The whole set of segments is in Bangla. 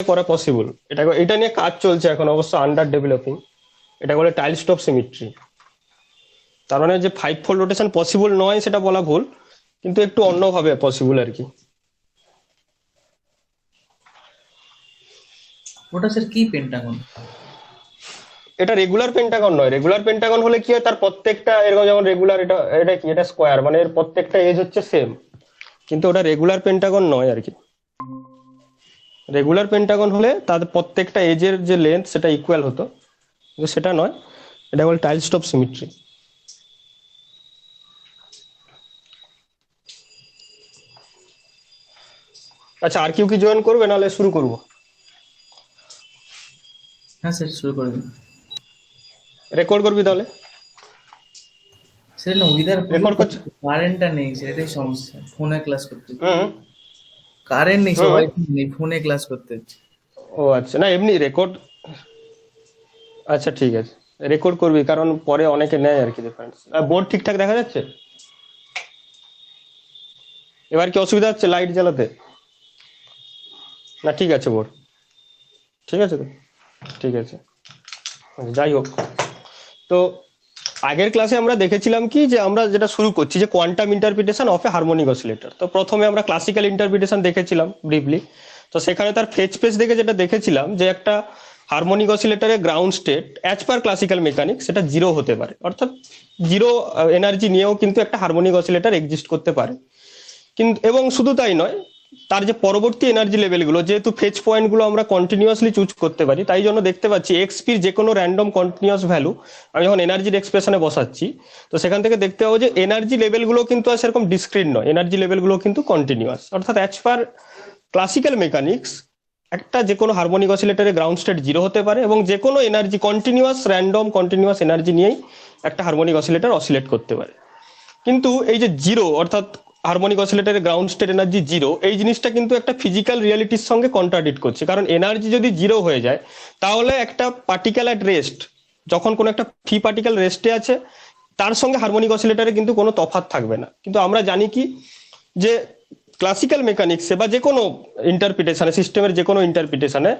করা পসিবল। এটা নিয়ে কাজ চলছে এখন, অবশ্য আন্ডার ডেভেলপিং। এটা বলে টাইল স্টপ সিমেট্রি। তার মানে যে 5-fold রোটেশন পসিবল নয় সেটা বলা ভুল, কিন্তু একটু অন্যভাবে পসিবল আর কি। ওটা স্যার কি পেন্টাগন? এটা রেগুলার পেন্টাগন নয়। রেগুলার পেন্টাগন হলে কি হয়, তার প্রত্যেকটা এরকম, যেমন রেগুলার, এটা এটা কি, এটা স্কোয়ার, মানে এর প্রত্যেকটা এজ হচ্ছে সেম। কিন্তু ওটা রেগুলার পেন্টাগন নয় আর কি। রেগুলার পেন্টাগন হলে তাদের প্রত্যেকটা এজের যে লেন্থ সেটা ইকুয়াল হতো, কিন্তু সেটা নয়। এটা বলে টাইল স্টপ সিমেট্রি। আচ্ছা, আর কেউ কি জয়েন করবে, নাহলে শুরু করবো? হ্যাঁ স্যার, শুরু করে দিন। রেকর্ড করবি তাহলে? স্যার না, উইদার রেকর্ড করছে? কারেন্টটা নেই স্যার, এটাই সমস্যা, ফোনে ক্লাস করতে হচ্ছে। হুম। কারেন্ট নেই, হুম। সবাই নেই, ফোনে ক্লাস করতে হচ্ছে। ও আচ্ছা, না এমনি রেকর্ড। আচ্ছা ঠিক আছে, রেকর্ড করবি, কারণ পরে অনেকে নেয় আর কি রেফারেন্স। বোর্ড ঠিকঠাক দেখা যাচ্ছে? এবার কি অসুবিধা হচ্ছে লাইট জ্বালাতে? না ঠিক আছে বোর্ড? ঠিক আছে তো? ঠিক আছে। যাই হোক, তো আগের ক্লাসে আমরা দেখেছিলাম কি, যে আমরা যেটা শুরু করছি, যে quantum interpretation of A harmonic oscillator. তো প্রথমে আমরা ক্লাসিক্যাল ইন্টারপ্রিটেশন দেখেছিলাম ব্রিফলি। তো সেখানে তার ফেজ স্পেস দেখে যেটা দেখেছিলাম, যে একটা হারমোনিক অসিলেটরের ground state as per classical mechanics সেটা জিরো হতে পারে, অর্থাৎ জিরো এনার্জি নিয়েও কিন্তু একটা হারমোনিক অসিলেটর এক্সিস্ট করতে পারে। কিন্তু এবং শুধু তাই নয়, তার যে পরবর্তী এনার্জি লেভেলগুলো, যেহেতু ফেজ পয়েন্টগুলো আমরা কন্টিনিউয়াসলি চুজ করতে পারি, তাই জন্য দেখতে পাচ্ছি এক্সপির যে কোনো র্যান্ডম কন্টিনিউয়াস ভ্যালু আমি যখন এনার্জির এক্সপ্রেশনে বসাচ্ছি, তো সেখান থেকে দেখতে পাবো যে এনার্জি লেভেলগুলো কিন্তু আর সেরকম ডিসক্রিট নয়, এনার্জি লেভেলগুলো কিন্তু কন্টিনিউয়াস। অর্থাৎ অ্যাজ পার ক্লাসিক্যাল মেকানিক্স একটা যে কোনো হারমোনিক অসিলেটরের গ্রাউন্ড স্টেট জিরো হতে পারে, এবং যে কোনো energy continuous, random continuous energy নিয়েই একটা হারমোনিক অসিলেটর অসিলেট করতে পারে। কিন্তু এই যে জিরো, অর্থাৎ হারমোনিক অসিলেটরের গ্রাউন্ড স্টেট এনার্জি জিরো, এই জিনিসটা কিন্তু একটা ফিজিক্যাল রিয়ালিটির সঙ্গে কন্ট্রাডিক্ট করছে। কারণ এনার্জি যদি জিরো হয়ে যায়, তাহলে একটা পার্টিকেল অ্যাট রেস্ট, যখন কোনো একটা ফ্রি পার্টিকেল রেস্টে আছে, তার সঙ্গে হারমোনিক অসিলেটরে কিন্তু কোনো তফাৎ থাকবে না। কিন্তু আমরা জানি কি, যে ক্লাসিক্যাল মেকানিক্সে বা যে কোনো ইন্টারপ্রিটেশনে, সিস্টেমের যে কোনো ইন্টারপ্রিটেশনে,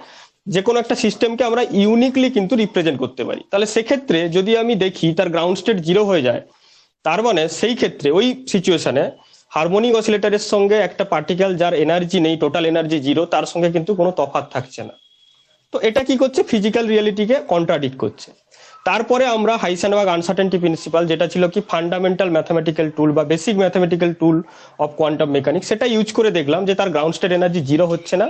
যে কোনো একটা সিস্টেমকে আমরা ইউনিকলি কিন্তু রিপ্রেজেন্ট করতে পারি। তাহলে সেক্ষেত্রে যদি আমি দেখি তার গ্রাউন্ড স্টেট জিরো হয়ে যায়, তার মানে সেই ক্ষেত্রে ওই সিচুয়েশনে হারমোনিক অসিলেটরের সঙ্গে একটা পার্টিকেল যার এনার্জি নেই, টোটাল এনার্জি জিরো, তার সঙ্গে কিন্তু কোনো তফাৎ থাকছে না। তো এটা কি করছে, ফিজিক্যাল রিয়েলিটিকে কন্ট্রাডিক্ট করছে। তারপরে আমরা হাইসেনবার্গ আনসার্টেনটি প্রিন্সিপাল, যেটা ছিল কি ফান্ডামেন্টাল ম্যাথমেটিক্যাল টুল বা basic mathematical tool of quantum mechanics, সেটা ইউজ করে দেখলাম যে তার গ্রাউন্ড স্টেট এনার্জি জিরো হচ্ছে না।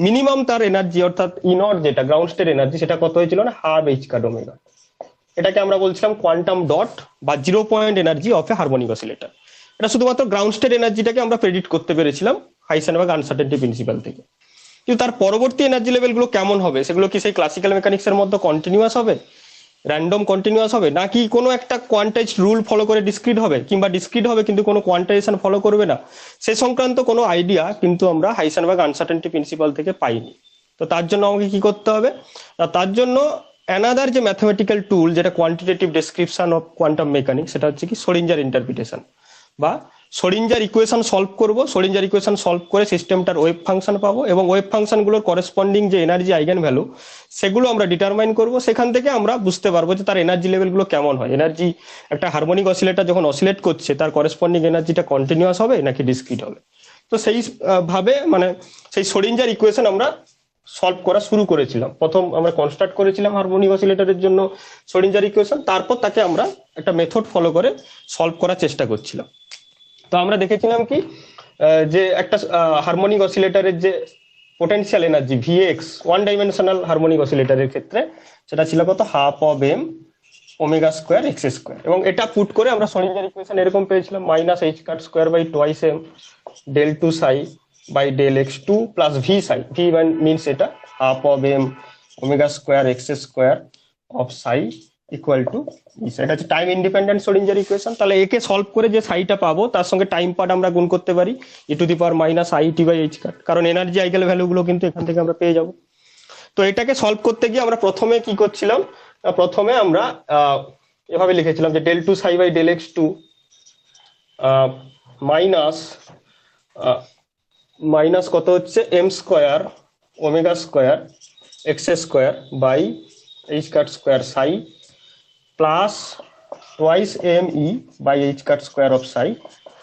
মিনিমাম তার এনার্জি, অর্থাৎ ইনর যেটা গ্রাউন্ড স্টেট এনার্জি, সেটা কত হয়েছিল না, হাফ এইচ কাট ওমেগা। এটাকে আমরা বলছিলাম কোয়ান্টাম ডট বা zero point energy of A harmonic oscillator. এটা শুধুমাত্র গ্রাউন্ড স্টেট এনার্জিটাকে আমরা প্রেডিক্ট করতে পেরেছিলাম হাইসেনবার্গ আনসার্টেনটি প্রিন্সিপাল থেকে। কিন্তু তার পরবর্তী এনার্জি লেভেলগুলো কেমন হবে, সেগুলো কি সেই ক্লাসিক্যাল মেকানিক্সের মধ্যে কন্টিনিউয়াস হবে, র্যান্ডম কন্টিনিউয়াস হবে, নাকি কোনো একটা কোয়ান্টাইজ রুল ফলো করে ডিসক্রিট হবে, কিংবা ডিসক্রিট হবে কিন্তু কোনো কোয়ান্টাইজেশন ফলো করবে না, সে সংক্রান্ত কোনো আইডিয়া কিন্তু আমরা হাইসেনবার্গ আনসার্টেনটি প্রিন্সিপাল থেকে পাইনি। তো তার জন্য আমাকে কি করতে হবে, তার জন্য অ্যানাদার যে ম্যাথমেটিক্যাল টুল, যেটা quantitative description of quantum mechanics, সেটা হচ্ছে কি সোডিঞ্জার ইন্টারপ্রিটেশন বা সোডিঞ্জার ইকুয়েশন সলভ করব। সোডিঞ্জার ইকুয়েশন সলভ করে সিস্টেমটার ওয়েভ ফাংশন পাবো, এবং ওয়েভ ফাংশনগুলোর করেসপন্ডিং যে এনার্জি আইগেন ভ্যালু, সেগুলো আমরা ডিটারমাইন করব। সেখান থেকে আমরা বুঝতে পারবো যে তার এনার্জি লেভেলগুলো কেমন হয়। এনার্জি, একটা হারমোনিক অসিলেটর যখন অসিলেট করছে, তার করেসপন্ডিং এনার্জিটা কন্টিনিউয়াস হবে নাকি ডিসক্রিট হবে। তো সেই ভাবে মানে সেই সোডিঞ্জার ইকুয়েশন আমরা সলভ করা শুরু করেছিলাম। প্রথম আমরা কনস্ট্রাক্ট করেছিলাম হারমোনিক অসিলেটরের জন্য সোডিঞ্জার ইকুয়েশন, তারপর তাকে আমরা একটা মেথড ফলো করে সলভ করার চেষ্টা করছিলাম। তো আমরা দেখেছিলাম কি, যে একটা হারমোনিক অসিলেটরের যে potential energy v x, one dimensional harmonic অসিলেটরের ক্ষেত্রে সেটা ছিল কত, half of m omega square x square. এবং এটা পুট করে আমরা সোডিঞ্জার ইকুয়েশন এরকম পেয়েছিলাম, minus h cut square by twice m del two psi by del x two plus v psi, v means এটা half of m omega square x square of psi equal to, এটা হচ্ছে টাইম ইন্ডিপেন্ডেন্ট সোডিঞ্জার ইকুয়েশন। তাহলে একে সলভ করে যে সাইটা পাবো, তার সঙ্গে টাইম পার্ট আমরা গুণ করতে পারি e to the power minus i t by H cut, কারণ এনার্জি আইগেল ভ্যালুগুলো কিন্তু এখান থেকে আমরা পেয়ে যাবো। তো এটাকে সলভ করতে গিয়ে আমরা প্রথমে কি করছিলাম, প্রথমে আমরা এভাবে লিখেছিলাম যে del two psi by del x two minus minus কত হচ্ছে m square omega square x square by H cut square psi plus twice M E by H cut square of psi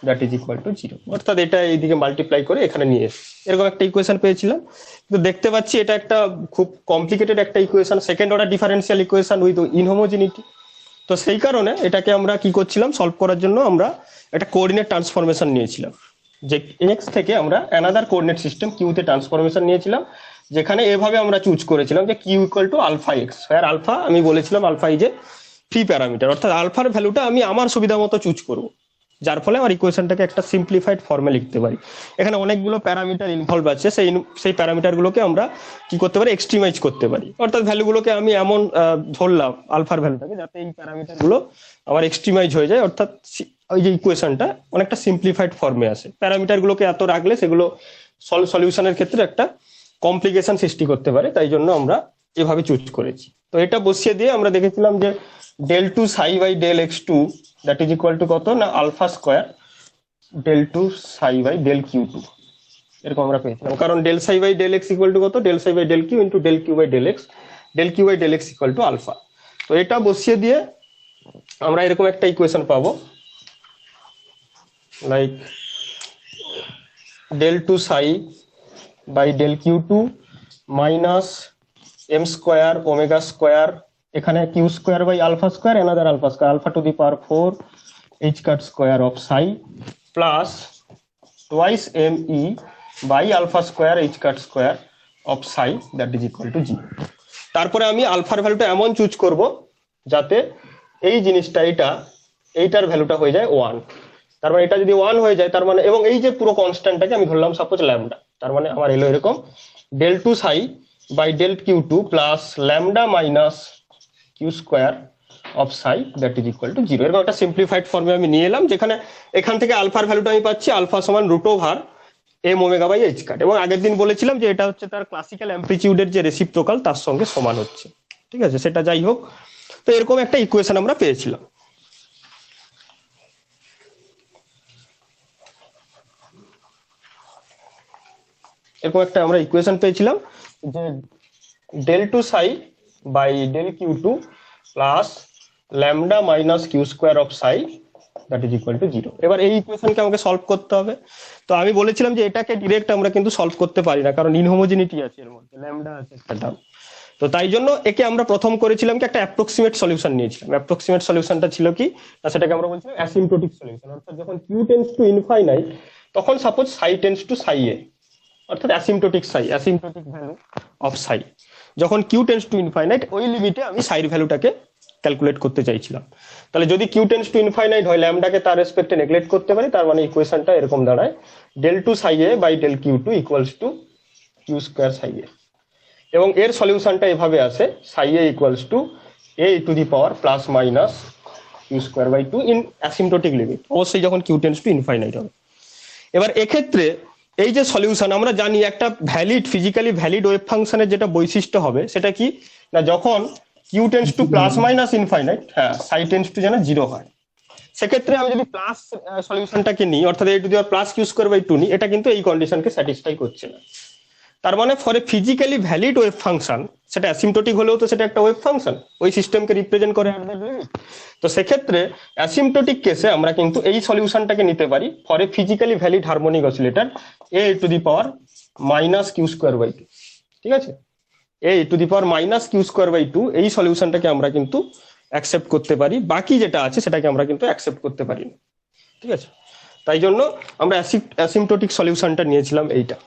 that is equal to 0। অর্থাৎ এটা এইদিকে মাল্টিপ্লাই করে এখানে নিয়ে এসে এরকম একটা ইকুয়েশন পেয়েছিলাম। কিন্তু দেখতে পাচ্ছি এটা একটা খুব কমপ্লিকেটেড একটা equation, second order differential equation with inhomogeneity. তো সেই কারণে এটাকে আমরা কি করছিলাম, সলভ করার জন্য আমরা একটা কোঅর্ডিনেট ট্রান্সফরমেশন নিয়েছিলাম, যে এক্স থেকে আমরা অ্যানাদার কোঅর্ডিনেট সিস্টেম কিউতে ট্রান্সফরমেশন নিয়েছিলাম, যেখানে এভাবে আমরা চুজ করেছিলাম যে q equals to alpha x, আর আলফা আমি বলেছিলাম alpha is a free parameter, অর্থাৎ আলফার ভ্যালুটা আমি আমার সুবিধা মতো চুজ করব, যার ফলে আমার ইকুয়েশনটাকে একটা সিম্পলিফাইড ফর্মে লিখতে পারি। এখানে অনেকগুলো প্যারামিটার ইনভলভ আছে, সেই প্যারামিটারগুলোকে আমরা কি করতে পারি, এক্সট্রিমাইজ করতে পারি, অর্থাৎ ভ্যালুগুলোকে আমি এমন ধরলাম আলফার ভ্যালুটাকে যাতে এই প্যারামিটারগুলো আমার এক্সট্রিমাইজ হয়ে যায়, অর্থাৎ ওই যে ইকুয়েশনটা অনেকটা সিম্পলিফাইড ফর্মে আসে। প্যারামিটারগুলোকে এত রাখলে সেগুলো সলিউশনের ক্ষেত্রে একটা কমপ্লিকেশন সৃষ্টি করতে পারে, তাই জন্য আমরা এভাবে চুজ করেছি। তো এটা বসিয়ে দিয়ে আমরা দেখেছিলাম যে del two psi by del x two that is equal to কত না alpha square del two psi by del Q two, এরকম আমরা পেয়েছিলাম। কারণ del psi by del x equal to কত, del psi by del q into del q by del x equal to alpha. তো এটা বসিয়ে দিয়ে আমরা এরকম একটা ইকুয়েশন পাবো, like del two psi by del Q two minus M square omega square, এখানে q square by alpha square another alpha square alpha to the power 4 h cut square of psi plus twice M E by alpha square H cut square of psi that is equal to 0। তারপরে আমি আলফার ভ্যালুটা এমন চুজ করব যাতে এই জিনিসটা এইটার ভ্যালুটা হয়ে যায় 1, তার মানে এটা যদি 1 হয়ে যায় তার মানে, এবং এই যে পুরো কনস্ট্যান্টটাকে আমি ধরলাম সাপোজ ল্যামডা, তার মানে আমার এলো এরকম del two psi by del Q two plus lambda minus Q square of psi that is equal to 0। এরকম একটা সিম্পলিফাইড ফর্মে আমি নিয়ে এলাম, যেখানে এখান থেকে আলফার ভ্যালুটা আমি পাচ্ছি আলফা সমান root over m omega by H cut, এবং আগের দিন বলেছিলাম যে এটা হচ্ছে তার ক্লাসিক্যাল অ্যাম্প্লিটিউডের যে রেসিপ্রোকাল তার সঙ্গে সমান হচ্ছে, ঠিক আছে, সেটা যাই হোক। তো এরকম একটা ইকুয়েশন আমরা পেয়েছিলাম। এরকম একটা আমরা ইকুয়েশন পেয়েছিলাম যে del two psi by del Q two plus lambda minus Q square of psi that is equal to 0। এবার এই ইকুয়েশনকে আমাকে সলভ করতে হবে। তো আমি বলেছিলাম যে এটাকে ডিরেক্ট আমরা কিন্তু সলভ করতে পারি না, কারণ ইনহোমোজেনিটি আছে এর মধ্যে, ল্যামডা আছে একটা টার্ম। তো তাই জন্য একে আমরা প্রথম করেছিলাম কি একটা অ্যাপ্রক্সিমেট সলিউশন নিয়েছিলাম। অ্যাপ্রক্সিমেট সলিউশনটা ছিল কি না, সেটাকে আমরা বলছিলাম অ্যাসিম্পটোটিক সলিউশন, অর্থাৎ যখন কিউ টেন্স টু ইনফাইনাইট তখন suppose Sai tends to psi এ, অর্থাৎ অ্যাসিম্পটোটিক ভ্যালু অফ সাই, যখন কিউ টেন্স টু ইনফাইনাইট ওই লিমিটে আমি সাইর ভ্যালুটাকে ক্যালকুলেট করতে চাইছিলাম। তাহলে যদি কিউ টেন্স টু ইনফাইনাইট হয় ল্যামডাকে তার রেসপেক্টে নেগলেক্ট করতে পারি, তার মানে ইকুয়েশনটা এরকম দাঁড়ায় del two psi a by del Q two equals to q square psi a, এবং এর সলিউশনটা এভাবে আসে psi A equals to A to the power plus minus Q square by two in asymptotic limit, অবশ্যই যখন কিউ টেন্স টু ইনফাইনাইট হবে। এবার এক্ষেত্রে এই যে সলিউশন আমরা জানি একটা ভ্যালিড ফিজিক্যালি ভ্যালিড ওয়েভ ফাংশনের যেটা বৈশিষ্ট্য হবে সেটা কি না, যখন q tends to plus minus infinite, হ্যাঁ সাই টেন্স টু যেন 0 হয়, সেক্ষেত্রে আমি যদি প্লাস সলিউশনটাকে নিই অর্থাৎ e to the power plus Q square by two নিই, এটা কিন্তু এই কন্ডিশনকে স্যাটিসফাই করছে না। তার মানে for a physically valid wave function, সেটা অ্যাসিম্পটোটিক হলেও তো সেটা একটা ওয়েভ ফাংশন, ওই সিস্টেমকে রিপ্রেজেন্ট করে অ্যাট দ্যাট লিমিট। তো সেক্ষেত্রে অ্যাসিম্পটোটিক কেসে আমরা কিন্তু এই সলিউশনটাকে নিতে পারি for a physically valid harmonic oscillator e to the power minus Q square by two, ঠিক আছে, e to the power minus Q square by two, এই সলিউশনটাকে আমরা কিন্তু অ্যাকসেপ্ট করতে পারি, বাকি যেটা আছে সেটাকে আমরা কিন্তু অ্যাকসেপ্ট করতে পারি না, ঠিক আছে। তাই জন্য আমরা অ্যাসিম্পটোটিক সলিউশনটা নিয়েছিলাম এইটা।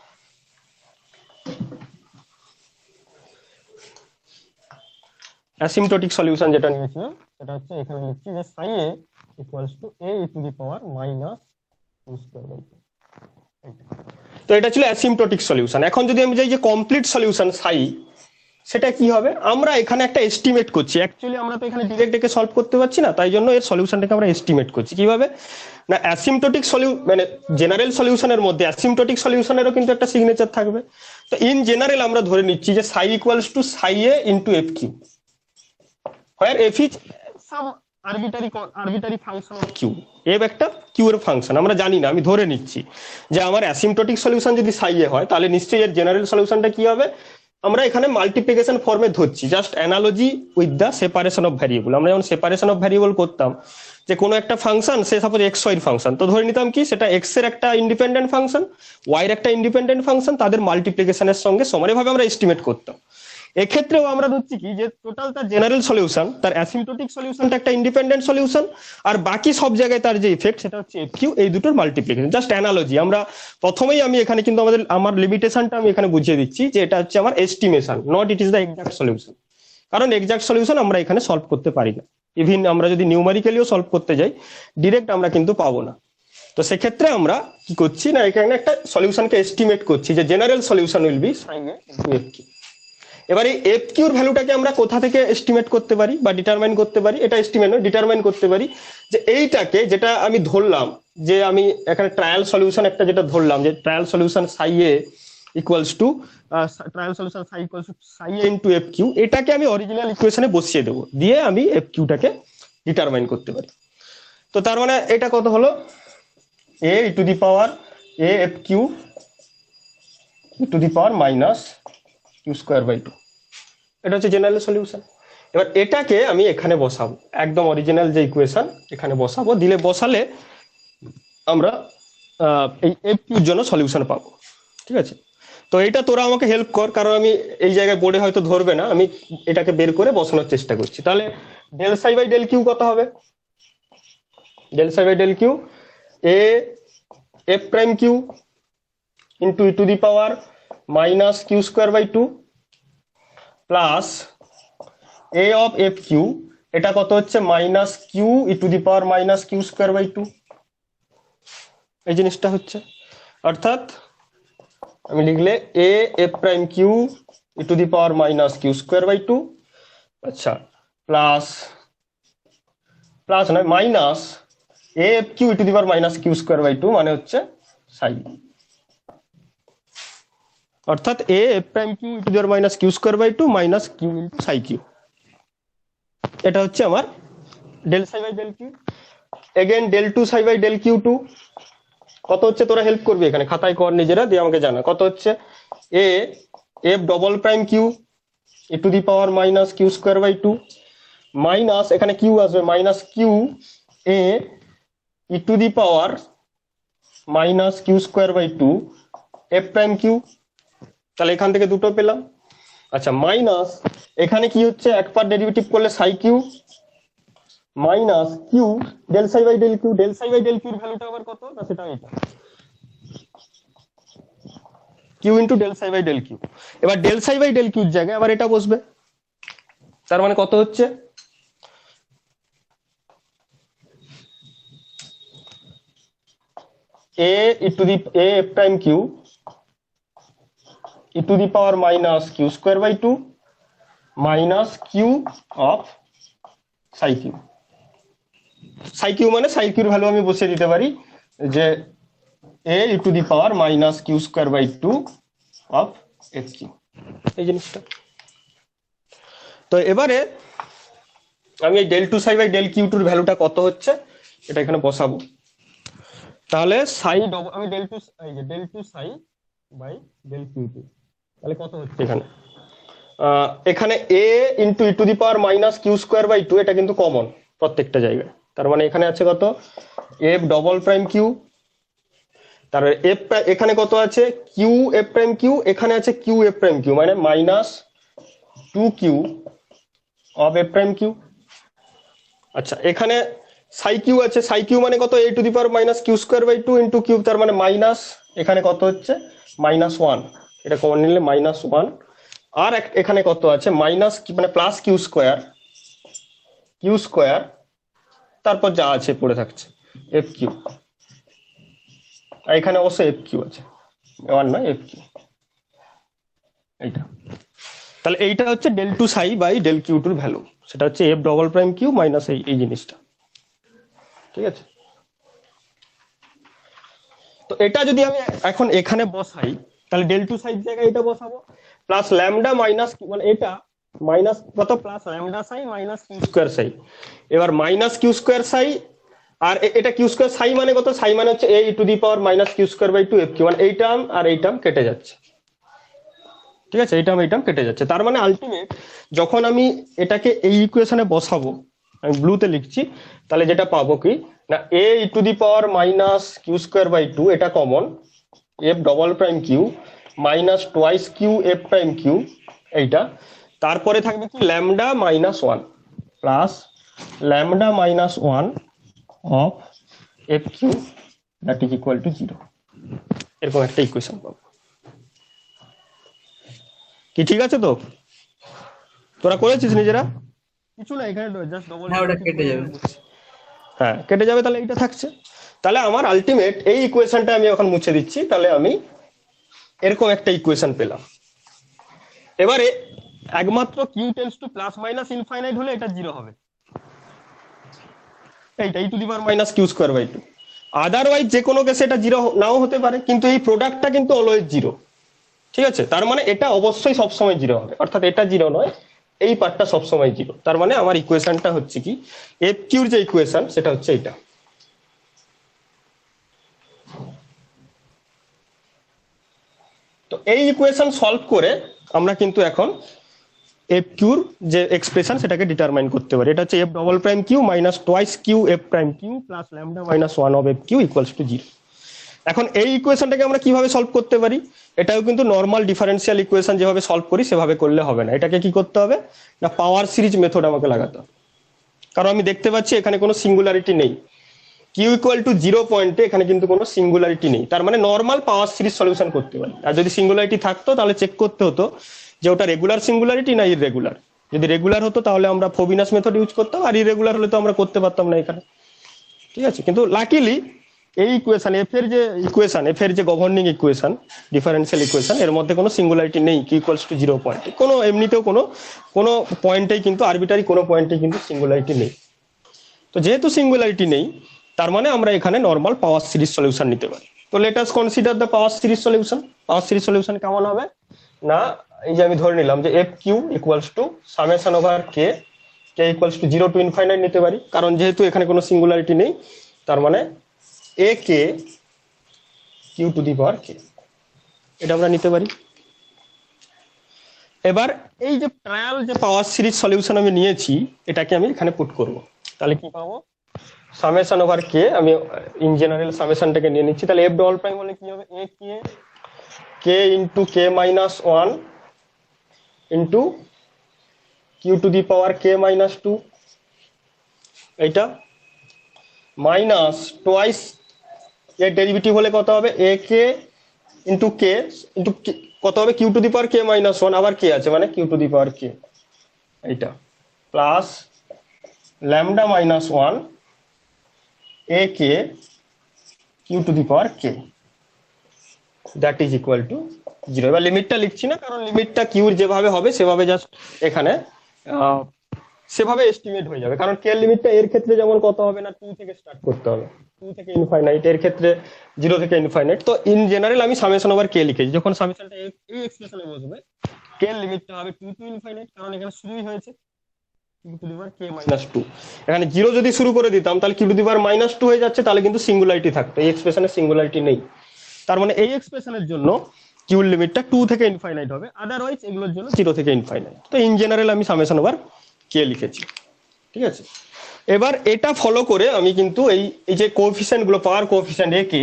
অ্যাসিম্পটোটিক সলিউশন যেটা নিয়েছিলাম সেটা হচ্ছে এখানে লিখছি যে psi A equals to A to the power minus Q square by two. তো এটা ছিল অ্যাসিম্পটোটিক সলিউশন। এখন যদি আমি যাই যে কমপ্লিট সলিউশন সাই, সেটা কি হবে, আমরা এখানে একটা এস্টিমেট করছি, অ্যাকচুয়ালি আমরা তো এখানে ডিরেক্ট একে সলভ করতে পারছি না, তাই জন্য এর সলিউশনটাকে আমরা এস্টিমেট করছি কিভাবে না, অ্যাসিম্পটোটিক মানে জেনারেল সলিউশনের মধ্যে অ্যাসিম্পটোটিক সলিউশনেরও কিন্তু একটা সিগনেচার থাকবে। তো ইন জেনারেল আমরা ধরে নিচ্ছি যে সাই equals to psi A into F Q, where f is some arbitrary function of Q. F একটা কিউ এর ফাংশন, আমরা জানি না, আমি ধরে নিচ্ছি যে আমার অ্যাসিম্পটোটিক সলিউশন যদি সাই এ হয় তাহলে নিশ্চয়ই এর জেনারেল সলিউশনটা কি হবে। আমরা এখানে মাল্টিপ্লিকেশন ফর্মে ধরছি, just analogy with the separation of variable. আমরা যেমন সেপারেশন অফ ভ্যারিয়েবল করতাম, যে কোনো একটা ফাংশন, সে সাপোজ এক্স ওয়াই ফাংশন, তো ধরে নিতাম কি সেটা এক্স এর একটা ইন্ডিপেন্ডেন্ট ফাংশন, ওয়াই এর একটা ইন্ডিপেন্ডেন্ট ফাংশন, তাদের মাল্টিপ্লিকেশনের সঙ্গে সমান, এভাবে আমরা এস্টিমেট করতাম। এক্ষেত্রেও আমরা ধরছি কি যে টোটাল তার জেনারেল সলিউশন, তার অ্যাসিম্পটোটিক সলিউশনটা একটা ইন্ডিপেন্ডেন্ট সলিউশন, আর বাকি সব জায়গায় তার যে ইফেক্ট সেটা হচ্ছে এফ কিউ, এই দুটোর মাল্টিপ্লিকেশন। জাস্ট অ্যানালজি, আমরা প্রথমেই আমি এখানে কিন্তু আমার লিমিটেশনটা আমি এখানে বুঝিয়ে দিচ্ছি যে এটা হচ্ছে আমার estimation, not it is the exact solution. কারণ এক্সাক্ট সলিউশন আমরা এখানে সলভ করতে পারি না, ইভিন আমরা যদি নিউমারিক্যালিও সলভ করতে যাই ডিরেক্ট আমরা কিন্তু পাবো না। তো সেক্ষেত্রে আমরা কি করছি না, এখানে একটা সলিউশনকে এস্টিমেট করছি যে general solution will be sine a into F q. এবার এই এফ কিউর ভ্যালুটাকে আমরা কোথা থেকে এস্টিমেট করতে পারি বা ডিটারমাইন করতে পারি, এটা এস্টিমেট নয়, ডিটারমাইন করতে পারি যে এইটাকে, যেটা আমি ধরলাম যে আমি এখানে ট্রায়াল সলিউশন একটা যেটা ধরলাম, যে trial solution Sai A equals two trial solution Sai equals to psi A into F Q, এটাকে আমি অরিজিনাল ইকুয়েশনে বসিয়ে দেবো, দিয়ে আমি এফ কিউটাকে ডিটারমাইন করতে পারি। তো তার মানে এটা কত হলো, A to the power A F Q to the power minus Q square by two, এটা হচ্ছে জেনারেল সলিউশন। এবার এটাকে আমি এখানে বসাবো, একদম অরিজিনাল যে ইকুয়েশন এখানে বসাবো, দিলে বসালে আমরা এই এফ কিউর জন্য সলিউশন পাবো। ঠিক আছে, তো এটা তোরা আমাকে হেল্প কর, কারণ আমি এই জায়গায় বোর্ডে হয়তো ধরবে না, আমি এটাকে বের করে বসানোর চেষ্টা করছি। তাহলে del psi by del Q কত হবে, del psi by del q a F prime q into E to the power minus Q square by two plus a of F Q, এটা কত হচ্ছে minus q E to the power minus Q square by two, এই জিনিসটা হচ্ছে। অর্থাৎ আমি লিখলে a F prime Q E to the power minus Q square by two, আচ্ছা, প্লাস প্লাস নয় minus a F q E to the power minus Q square by two, মানে হচ্ছে সাই, অর্থাৎ a F prime Q E to the power minus Q square by two minus q into psi q, এটা হচ্ছে আমার del psi by del q. Again del two psi by del Q two কত হচ্ছে, তোরা হেল্প করবি এখানে খাতায় কর নিজেরা, দিয়ে আমাকে জানা কত হচ্ছে। A f double prime Q E to the power minus Q square by two minus, এখানে কিউ আসবে, minus q a E to the power minus Q square by two f prime q, তাহলে এখান থেকে দুটো পেলাম। আচ্ছা, মাইনাস এখানে কি হচ্ছে, একবার ডেরিভেটিভ করলে psi Q minus Q del psi by del Q, del psi by del কিউর ভ্যালুটা আবার কত না, সেটা এটা Q into del psi by del Q. এবার ডেল সাই বাই ডেল কিউর জায়গায় আবার এটা বসবে, তার মানে কত হচ্ছে, A E to the A F prime Q E to the power minus Q square by two minus Q of psi Q. Psi Q মানে সাই কিউর ভ্যালু আমি বসিয়ে দিতে পারি যে A E to the power minus Q square by two of F Q, এই জিনিসটা। তো এবারে আমি এই del two psi by del Q টুর ভ্যালুটা কত হচ্ছে এটা এখানে বসাবো। তাহলে সাই আমি del two psi by del Q two, তাহলে কত হচ্ছে এখানে, এখানে A into E to the power minus Q square by two, এটা কিন্তু কমন প্রত্যেকটা জায়গায়, তার মানে এখানে আছে কত এফ ডবল প্রাইম কিউ, তারপরে এফ এখানে কত আছে কিউ এফ প্রাইম কিউ, এখানে আছে কিউ এফ প্রাইম কিউ, মানে minus two Q of F prime Q. আচ্ছা, এখানে সাই কিউ আছে, সাই কিউ মানে কত A to the power minus Q square by two into Q, তার মানে মাইনাস, এখানে কত হচ্ছে মাইনাস ওয়ান, এটা কমন নিলে মাইনাস ওয়ান। আর এখানে কত আছে মাইনাস মানে প্লাস কিউ স্কোয়ার, তারপর যা আছে পড়ে থাকছে এফ কিউ, আর এখানে অবশ্যই এফ কিউ আছে, ওয়ান নয় এফ কিউ, এইটা। তাহলে এইটা হচ্ছে del two psi by del Q টুর ভ্যালু, সেটা হচ্ছে f double prime Q minus এই জিনিসটা। ঠিক আছে, তো এটা যদি আমি এখন এখানে বসাই তাহলে ডেল টু সাইড জায়গায় এটা বসাবো, প্লাস ল্যামডা মাইনাস মানে এটা মাইনাস কত প্লাস ল্যামডা সাই মাইনাস কিউ স্কোয়ার সাই। এবার মাইনাস কিউ স্কোয়ার সাই আর এটা কিউ স্কোয়ার সাই মানে কত, সাই মানে হচ্ছে A to the power minus Q square by two F Q, মানে এই টার্ম আর এই টার্ম কেটে যাচ্ছে, ঠিক আছে, এই টার্ম কেটে যাচ্ছে। তার মানে আলটিমেট যখন আমি এটাকে এই ইকুয়েশনে বসাবো, আমি ব্লুতে লিখছি, তাহলে যেটা পাবো কি না A to the power minus Q square by two এটা common, F double prime Q minus twice Q F prime Q এইটা, তারপরে থাকবে কি lambda minus one plus lambda minus one of F Q that is equal to zero, এরকম একটা ইকুয়েশন পাবো। কি ঠিক আছে তো? তোরা করেছিস নিজেরা? কিছু না, এখানে জাস্ট ডবল হ্যাঁ ওটা কেটে যাবে। হ্যাঁ কেটে যাবে, তাহলে এইটা থাকছে। তাহলে আমার আলটিমেট এই ইকুয়েশনটা আমি এখন মুছে দিচ্ছি, তাহলে আমি এরকম একটা ইকুয়েশন পেলাম। এবারে একমাত্র Q tends to plus minus infinite হলে এটা জিরো হবে, এইটা E to the power minus Q square by two. Otherwise যে কোনো কেসে এটা জিরো নাও হতে পারে, কিন্তু এই প্রোডাক্টটা কিন্তু অলওয়েজ জিরো, ঠিক আছে। তার মানে এটা অবশ্যই সবসময় জিরো হবে, অর্থাৎ এটা জিরো নয়, এই পার্টটা সবসময় জিরো। তার মানে আমার ইকুয়েশনটা হচ্ছে কি এফ কিউর যে ইকুয়েশন সেটা হচ্ছে এটা। তো এই ইকুয়েশন সলভ করে আমরা কিন্তু এখন এফ কিউর যে এক্সপ্রেশন সেটাকে ডিটারমাইন করতে পারি। এটা হচ্ছে f double prime Q minus twice Q F prime q plus lambda minus one of F Q equals to zero. এখন এই ইকুয়েশনটাকে আমরা কিভাবে সলভ করতে পারি? এটাও কিন্তু নর্মাল ডিফারেন্সিয়াল ইকুয়েশন যেভাবে সলভ করি সেভাবে করলে হবে না, এটাকে কি করতে হবে না পাওয়ার সিরিজ মেথড আমাকে লাগাতে হবে। কারণ আমি দেখতে পাচ্ছি এখানে কোনো সিঙ্গুলারিটি নেই, কিউ ইকুয়াল টু জিরো পয়েন্টে এখানে কিন্তু কোনো সিঙ্গুলারিটি নেই, তার মানে নর্মাল পাওয়ার সিরিজ সলিউশন করতে পারি। আর যদি সিঙ্গুলারিটি থাকতো তাহলে চেক করতে হতো যে ওটা রেগুলার সিঙ্গুলারিটি না ইররেগুলার। যদি রেগুলার হতো তাহলে আমরা ফোবিনাস মেথড ইউজ করতাম, আর ইরেগুলার হলে তো আমরা করতে পারতাম না এখানে, ঠিক আছে। কিন্তু লাকিলি এই ইকুয়েশন এফ এর যে গভর্নিং ইকুয়েশন ডিফারেন্সিয়াল ইকুয়েশন এর মধ্যে কোনো সিঙ্গুলারিটি নেই, কি ইকুয়ালস টু জিরো পয়েন্ট, কোনো এমনিতেও কোনো পয়েন্টেই কিন্তু আরবিটারি কোনো পয়েন্টেই কিন্তু সিঙ্গুলারিটি নেই। তো যেহেতু সিঙ্গুলারিটি নেই তার মানে আমরা এখানে নর্মাল পাওয়ার সিরিজ সলিউশন নিতে পারি। তো let us consider the power series solution. Power series solution কেমন হবে না, এই যে আমি ধরে নিলাম যে f Q equals to summation over k, k equals to zero to infinite নিতে পারি, কারণ যেহেতু এখানে কোনো সিঙ্গুলারিটি নেই তার মানে এ কে কিউ টু দি পাওয়ার কে, এটা আমরা নিতে পারি। এবার এই যে ট্রায়াল যে পাওয়ার সিরিজ সলিউশন আমি নিয়েছি এটাকে আমি এখানে পুট করব, তাহলে কি পাবো সামেশন ওভার কে, আমি ইন জেনারেল সামেশনটাকে নিয়ে নিচ্ছি, তাহলে এফ ডবল প্রাইম হলে কি হবে A K K into K minus one into Q to the power K minus two, এইটা মাইনাস টোয়াইস এর ডেরিভেটিভ হলে কত হবে এ কে ইন্টু কত হবে Q to the power K minus one, আবার কে আছে মানে Q to the power k, এইটা plus lambda minus one a K Q to the power k that is equal to zero. এবার লিমিটটা লিখছি না, কারণ লিমিটটা কিউর যেভাবে হবে সেভাবে জাস্ট এখানে সেভাবে এস্টিমেট হয়ে যাবে, কারণ কে লিমিটটা এর ক্ষেত্রে যেমন কত হবে না টু থেকে স্টার্ট করতে হবে, টু থেকে ইনফাইনাইট, এর ক্ষেত্রে জিরো থেকে ইনফাইনাইট। তো ইন জেনারেল আমি সামেশন ওভার কে লিখেছি, যখন সামেশনটা এই এক্সপ্রেশনে বসবে কে লিমিটটা হবে টু টু ইনফাইনাইট, কারণ এখানে শুরুই হয়েছে q to the power K minus two. এখানে জিরো যদি শুরু করে দিতাম তাহলে q to the power minus two হয়ে যাচ্ছে, তাহলে কিন্তু সিঙ্গুলারিটি থাকতো, এই এক্সপ্রেশনে সিঙ্গুলারিটি নেই। তার মানে এই এক্সপ্রেশনের জন্য কিউর লিমিটটা টু থেকে ইনফাইনাইট হবে, আদারওয়াইজ এগুলোর জন্য জিরো থেকে ইনফাইনাইট। তো ইন জেনারেল আমি সামেশন ওভার কে লিখেছি, ঠিক আছে। এবার এটা ফলো করে আমি কিন্তু এই যে কোএফিসিয়েন্ট গুলো পাওয়ার কোএফিসিয়েন্ট এ কে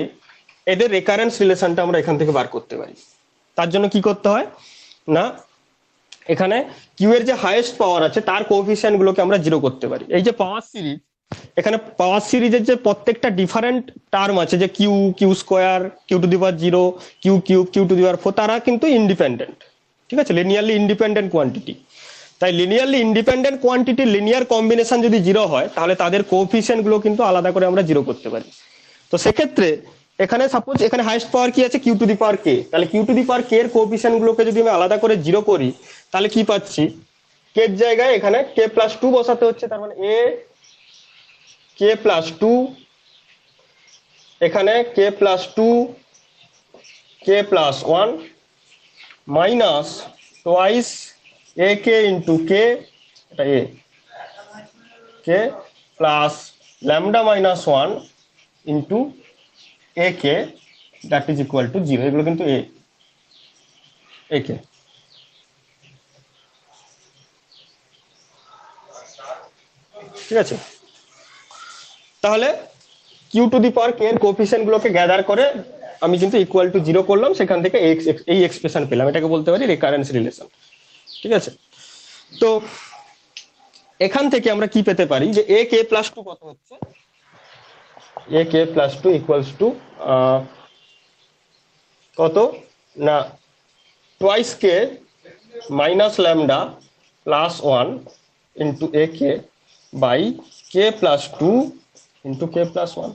এদের রেকারেন্স রিলেশনটা আমরা এখান থেকে বার করতে পারি। তার জন্য কি করতে হয় না এখানে কিউ এর যে হাইয়েস্ট পাওয়ার আছে তার কোএফিসিয়েন্ট গুলোকে আমরা জিরো করতে পারি। এই যে পাওয়ার সিরিজ, এখানে পাওয়ার সিরিজের যে প্রত্যেকটা ডিফারেন্ট টার্ম আছে যে q q square q to the power zero q cube q to the power four, তারা কিন্তু ইন্ডিপেন্ডেন্ট, ঠিক আছে, লিনিয়ারলি ইন্ডিপেন্ডেন্ট কোয়ান্টিটি। তাই linearly independent quantity linear combination যদি জিরো হয় তাহলে তাদের কোএফিসিয়েন্ট গুলো কিন্তু আলাদা করে আমরা জিরো করতে পারি। তো সেক্ষেত্রে এখানে সাপোজ এখানে হাইয়েস্ট পাওয়ার কি আছে কিউ টু দি পাওয়ার কে, তাহলে q to the power K এর কোএফিসিয়েন্ট গুলোকে যদি আমি আলাদা করে জিরো করি তাহলে কি পাচ্ছি কে এর জায়গায় এখানে কে প্লাস টু বসাতে হচ্ছে, তার মানে এ কে প্লাস টু, এখানে K plus two K plus one minus twice A K into K, এটা A K plus lambda minus one into A K that is equal to zero. এগুলো কিন্তু এ কে। ঠিক আছে, তাহলে q to the power K এর কোএফিসিয়েন্ট গুলোকে গ্যাদার করে আমি কিন্তু ইকুয়াল টু জিরো করলাম, সেখান থেকে এই এক্সপ্রেশন পেলাম। এটাকে বলতে পারি রিকারেন্স রিলেশন। ঠিক আছে, তো এখান থেকে আমরা কি পেতে পারি যে এ কে প্লাস টু কত হচ্ছে, a K plus two equals to কত না twice k minus lambda plus one into A k by K plus two into K plus one.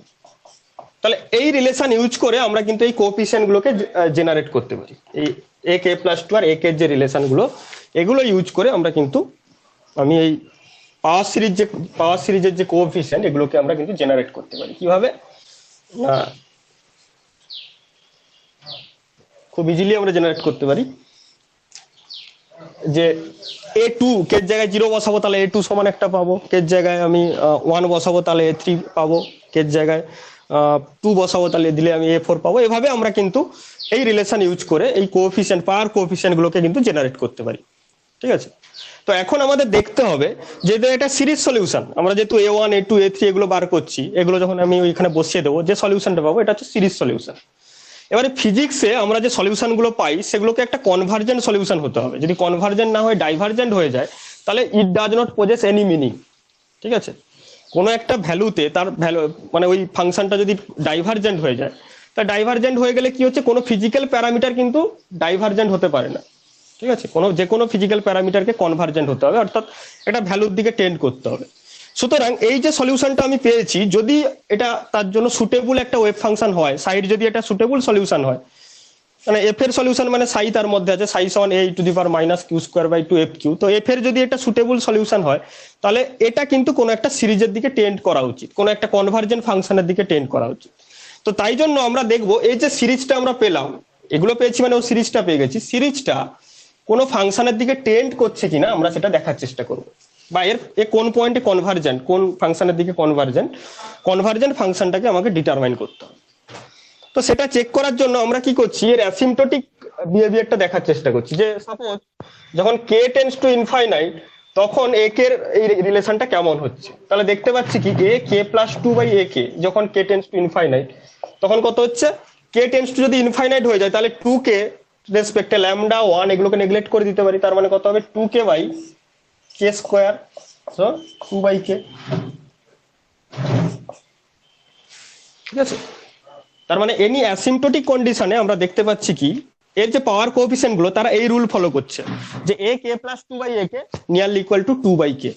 তাহলে এই রিলেশন ইউজ করে আমরা কিন্তু এই কোএফিসিয়েন্ট গুলোকে জেনারেট করতে পারি। এই এ কে প্লাস টু আর এ কে যে রিলেশন গুলো, এগুলো ইউজ করে আমরা কিন্তু আমি এই পাওয়ার সিরিজের যে কোএফিসিয়েন্ট এগুলোকে আমরা কিন্তু জেনারেট করতে পারি। কিভাবে না, খুব ইজিলি আমরা জেনারেট করতে পারি যে এ টু কের জায়গায় জিরো বসাবো, তাহলে এ টু সমান একটা পাবো। কের জায়গায় আমি ওয়ান বসাবো, তাহলে এ থ্রি পাবো। কের জায়গায় টু বসাবো, তাহলে দিলে আমি এ ফোর পাবো। এভাবে আমরা কিন্তু এই রিলেশন ইউজ করে এই কোএফিসিয়েন্ট, পাওয়ার কোএফিসিয়েন্ট গুলোকে কিন্তু জেনারেট করতে পারি। ঠিক আছে, তো এখন আমাদের দেখতে হবে যে এটা সিরিজ সলিউশন। আমরা যেহেতু A one A two A three এগুলো বার করছি, এগুলো যখন আমি ওইখানে বসিয়ে দেবো, যে সলিউশনটা পাবো এটা হচ্ছে সিরিজ সলিউশন। এবারে ফিজিক্সে আমরা যে সলিউশন গুলো পাই সেগুলোকে একটা কনভার্জেন্ট সলিউশন হতে হবে। যদি কনভার্জেন্ট না হয় ডাইভার্জেন্ট হয়ে যায়, তাহলে it does not pauses any meaning. ঠিক আছে, কোনো একটা ভ্যালুতে তার ভ্যালু মানে ওই ফাংশনটা যদি ডাইভার্জেন্ট হয়ে যায়, তা ডাইভার্জেন্ট হয়ে গেলে কি হচ্ছে, কোনো ফিজিক্যাল প্যারামিটার কিন্তু ডাইভার্জেন্ট হতে পারে না। ঠিক আছে, যে কোনো ফিজিক্যাল প্যারামিটারকে কনভার্জেন্ট হতে হবে, অর্থাৎ এটা ভ্যালুর দিকে টেন্ড করতে হবে। সুতরাং এই যে সলিউশনটা আমি পেয়েছি, যদি এটা তার জন্য সুটেবল একটা ওয়েভ ফাংশন হয়, সাইড যদি এটা সুটেবল সলিউশন হয়, মানে এফ এর সলিউশন মানে সাই তার মধ্যে আছে, সাই সমান A to the power minus Q square by two F Q. তো এফ এর যদি এটা সুটেবল সলিউশন হয়, তাহলে এটা কিন্তু কোনো একটা সিরিজের দিকে টেন্ড করা উচিত, কোনো একটা কনভার্জেন্ট ফাংশনের দিকে টেন্ড করা উচিত। তো তাই জন্য আমরা দেখবো এই যে সিরিজটা আমরা পেলাম, এগুলো পেয়েছি মানে ও সিরিজটা পেয়ে গেছি, সিরিজটা কোনো ফাংশনের দিকে টেন্ড করছে কিনা আমরা সেটা দেখার চেষ্টা করব, বা এ কোন পয়েন্টে কনভার্জেন্ট, কোন ফাংশনের দিকে কনভার্জেন্ট ফাংশনটাকে আমাকে ডিটারমাইন করতে হবে। তো সেটা চেক করার জন্য আমরা কি করছি, এর অ্যাসিম্পটোটিক বিহেভিয়ারটা দেখার চেষ্টা করছি। যে সাপোজ যখন কে টেন্ডস টু ইনফাইনাইট, তখন এ কে এর এই রিলেশনটা কেমন হচ্ছে। তাহলে দেখতে পাচ্ছি কি A K plus two by A K, যখন কে টেন্ডস টু ইনফাইনাইট তখন কত হচ্ছে, কে টেন্ডস টু যদি ইনফাইনাইট হয়ে যায়, তাহলে টু কে রেসপেক্টে ল্যামডা ওয়ান এগুলোকে নেগলেক্ট করে দিতে পারি। তার মানে কত হবে, two K by K square, so two by K. ঠিক আছে, তার মানে এনি অ্যাসিম্পটোটিক কন্ডিশনে আমরা দেখতে পাচ্ছি কি এর যে পাওয়ার কোএফিসিয়েন্ট গুলো তারা এই রুল ফলো করছে যে A K plus two by A K nearly equal to two by K.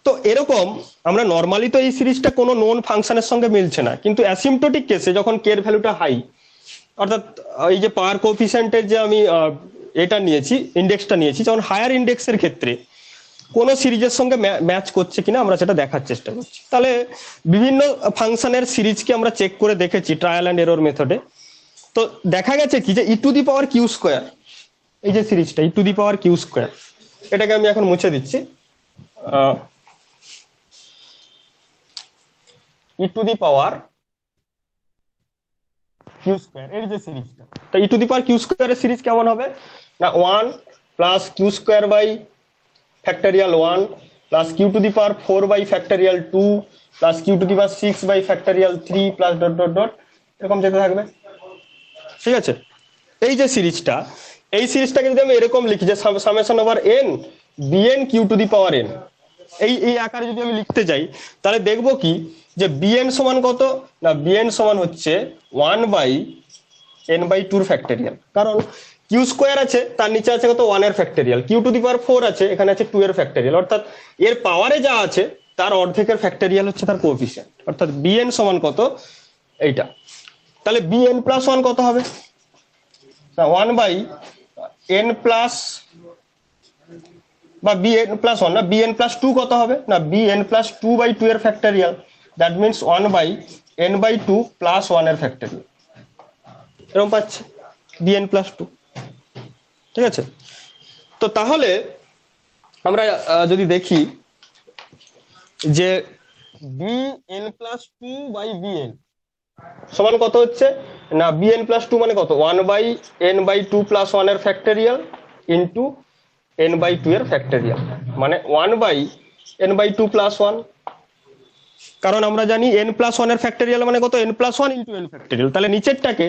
তো এরকম আমরা নর্মালি তো এই সিরিজটা কোনো নোন ফাংশনের সঙ্গে মিলছে না, কিন্তু অ্যাসিম্পটোটিক কেসে যখন কে এর ভ্যালুটা হাই, অর্থাৎ এই যে পাওয়ার কোএফিসিয়েন্টের যে আমি এটা নিয়েছি, ইন্ডেক্সটা নিয়েছি, যখন হায়ার ইন্ডেক্সের ক্ষেত্রে কোন সিরিজের সঙ্গে ম্যাচ করছে কিনা আমরা সেটা দেখার চেষ্টা করছি। তাহলে বিভিন্ন ফাংশনের সিরিজকে আমরা চেক করে দেখেছি ট্রায়াল অ্যান্ড এরর মেথডে। তো দেখা গেছে কি যে E to the power Q square, এই যে সিরিজটা E to the power Q square, এটাকে আমি এখন মুছে দিচ্ছি। E to the power Q square এর যে সিরিজটা, তো E to the power Q স্কোয়ারের সিরিজ কেমন হবে না, one plus Q square by factorial 1 plus q to the power 4 by factorial 2 plus q to the power 6 by factorial 3 plus dot dot dot এরকম যেতে থাকবে। ঠিক আছে, এই যে সিরিজটা, এই সিরিজটাকে যদি আমি এরকম লিখি যে summation over n bn q to the power n, এই আকারে যদি আমি লিখতে যাই, তাহলে দেখবো কি যে bn সমান কত না, bn সমান হচ্ছে 1 বাই n বাই 2 ফ্যাক্টরিয়াল। কারণ কিউ স্কোয়ার আছে, তার নিচে আছে কত, 1 এর factorial, Q to the power 4 আছে, এখানে আছে 2 এর ফ্যাক্টরিয়াল, অর্থাৎ এর পাওয়ারে যা আছে তার অর্ধেকের ফ্যাক্টরিয়াল হচ্ছে তার কোএফিসিয়েন্ট, অর্থাৎ bn সমান কত এইটা। তাহলে bn প্লাস 1 কত হবে না, 1 বাই n প্লাস বা bn প্লাস 1 না, bn প্লাস 2 কত হবে না, bn প্লাস 2 বাই 2 এর factorial, that means 1 by n by 2 plus 1 এর ফ্যাক্টরিয়াল, এরকম পাচ্ছি bn প্লাস 2। ঠিক আছে, তো তাহলে আমরা যদি দেখি যে b N plus two by b n সমান কত হচ্ছে, না বি এন প্লাস টু মানে কত, 1/n/2 + 1 এর ফ্যাক্টরিয়াল ইন্টু n/2 এর ফ্যাক্টরিয়াল, মানে 1/n/2 + 1। কারণ আমরা জানি n+1 এর ফ্যাক্টরিয়াল মানে কত, n+1 ইন্টু n ফ্যাক্টরিয়াল। তাহলে নিচেরটাকে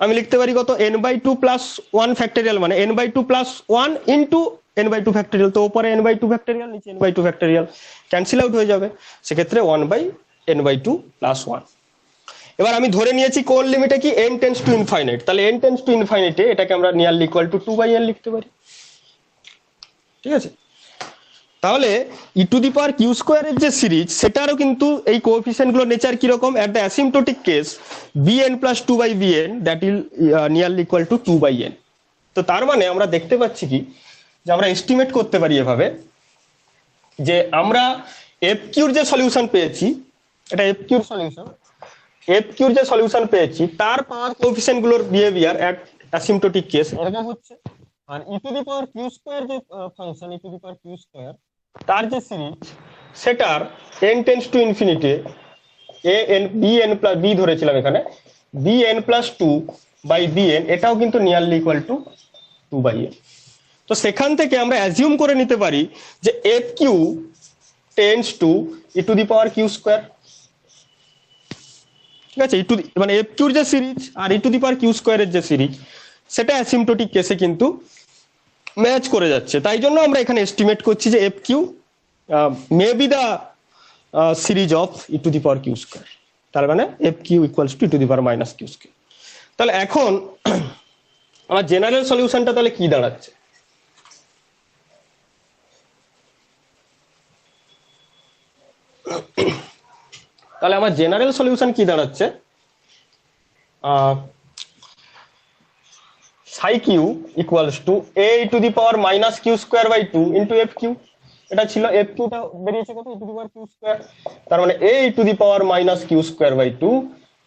আমি লিখতে পারি কত, n/2 + 1 ফ্যাক্টরিয়াল মানে n/2 + 1 ইন্টু n/2 ফ্যাক্টরিয়াল। তো উপরে n/2 ফ্যাক্টরিয়াল, নিচে n/2 ফ্যাক্টরিয়াল, ক্যান্সেল আউট হয়ে যাবে। সেক্ষেত্রে 1/n/2 + 1। এবার আমি ধরে নিয়েছি কোন লিমিটে কি, n টেন্ডস টু ইনফাইনাইট, তাহলে n টেন্ডস টু ইনফাইনাইটে এটাকে আমরা নিয়ারলি ইকুয়াল টু 2/n লিখতে পারি। ঠিক আছে, তাহলে ই টু দি পাওয়ার কিউ স্কোয়ারের যে সিরিজ সেটারও কিন্তু এই কোএফিসিয়েন্ট গুলোর নেচার কিরকম, at the asymptotic case bn + 2/bn that will nearly equal two 2/n। তো তার মানে আমরা দেখতে পাচ্ছি কি, যে আমরা এস্টিমেট করতে পারি এভাবে যে আমরা এফ কিউর যে সলিউশন পেয়েছি, এটা এফ কিউর সলিউশন, এফ কিউর যে সলিউশন পেয়েছি তার পাওয়ার কোএফিসিয়েন্ট গুলোর বিহেভিয়ার এট অ্যাসিম্পটোটিক কেস এরকম হচ্ছে। আর ই to the power Q square যে function, E to the power Q square তার যে সিরিজ সেটার n tends to infinity A N B N plus B ধরেছিলাম এখানে, bn+2/bn এটাও কিন্তু নিয়ারলি ইকুয়াল টু 2/n। তো সেখান থেকে আমরা অ্যাজিউম করে নিতে পারি যে f q tends to e to the power Q square. ঠিক আছে, মানে এফ কিউর যে সিরিজ আর ই টু দি পাওয়ার কিউ স্কোয়ারের যে সিরিজ সেটা অ্যাসিম্পটোটিক কেসে কিন্তু ম্যাচ করে যাচ্ছে। তাই জন্য আমরা এখানে এস্টিমেট করছি যে f q may be the series of e to the power Q square. তার মানে f Q equals to e to the power minus Q square. তাহলে এখন আমার জেনারেল সলিউশনটা তাহলে কি দাঁড়াচ্ছে, তাহলে আমার জেনারেল সলিউশন কি দাঁড়াচ্ছে, psi q equals to a to the power minus Q square by 2 into F Q. এটা ছিল এফ কিউটা বেরিয়েছে কত, E to the power Q square, তার মানে a to the power minus Q square by 2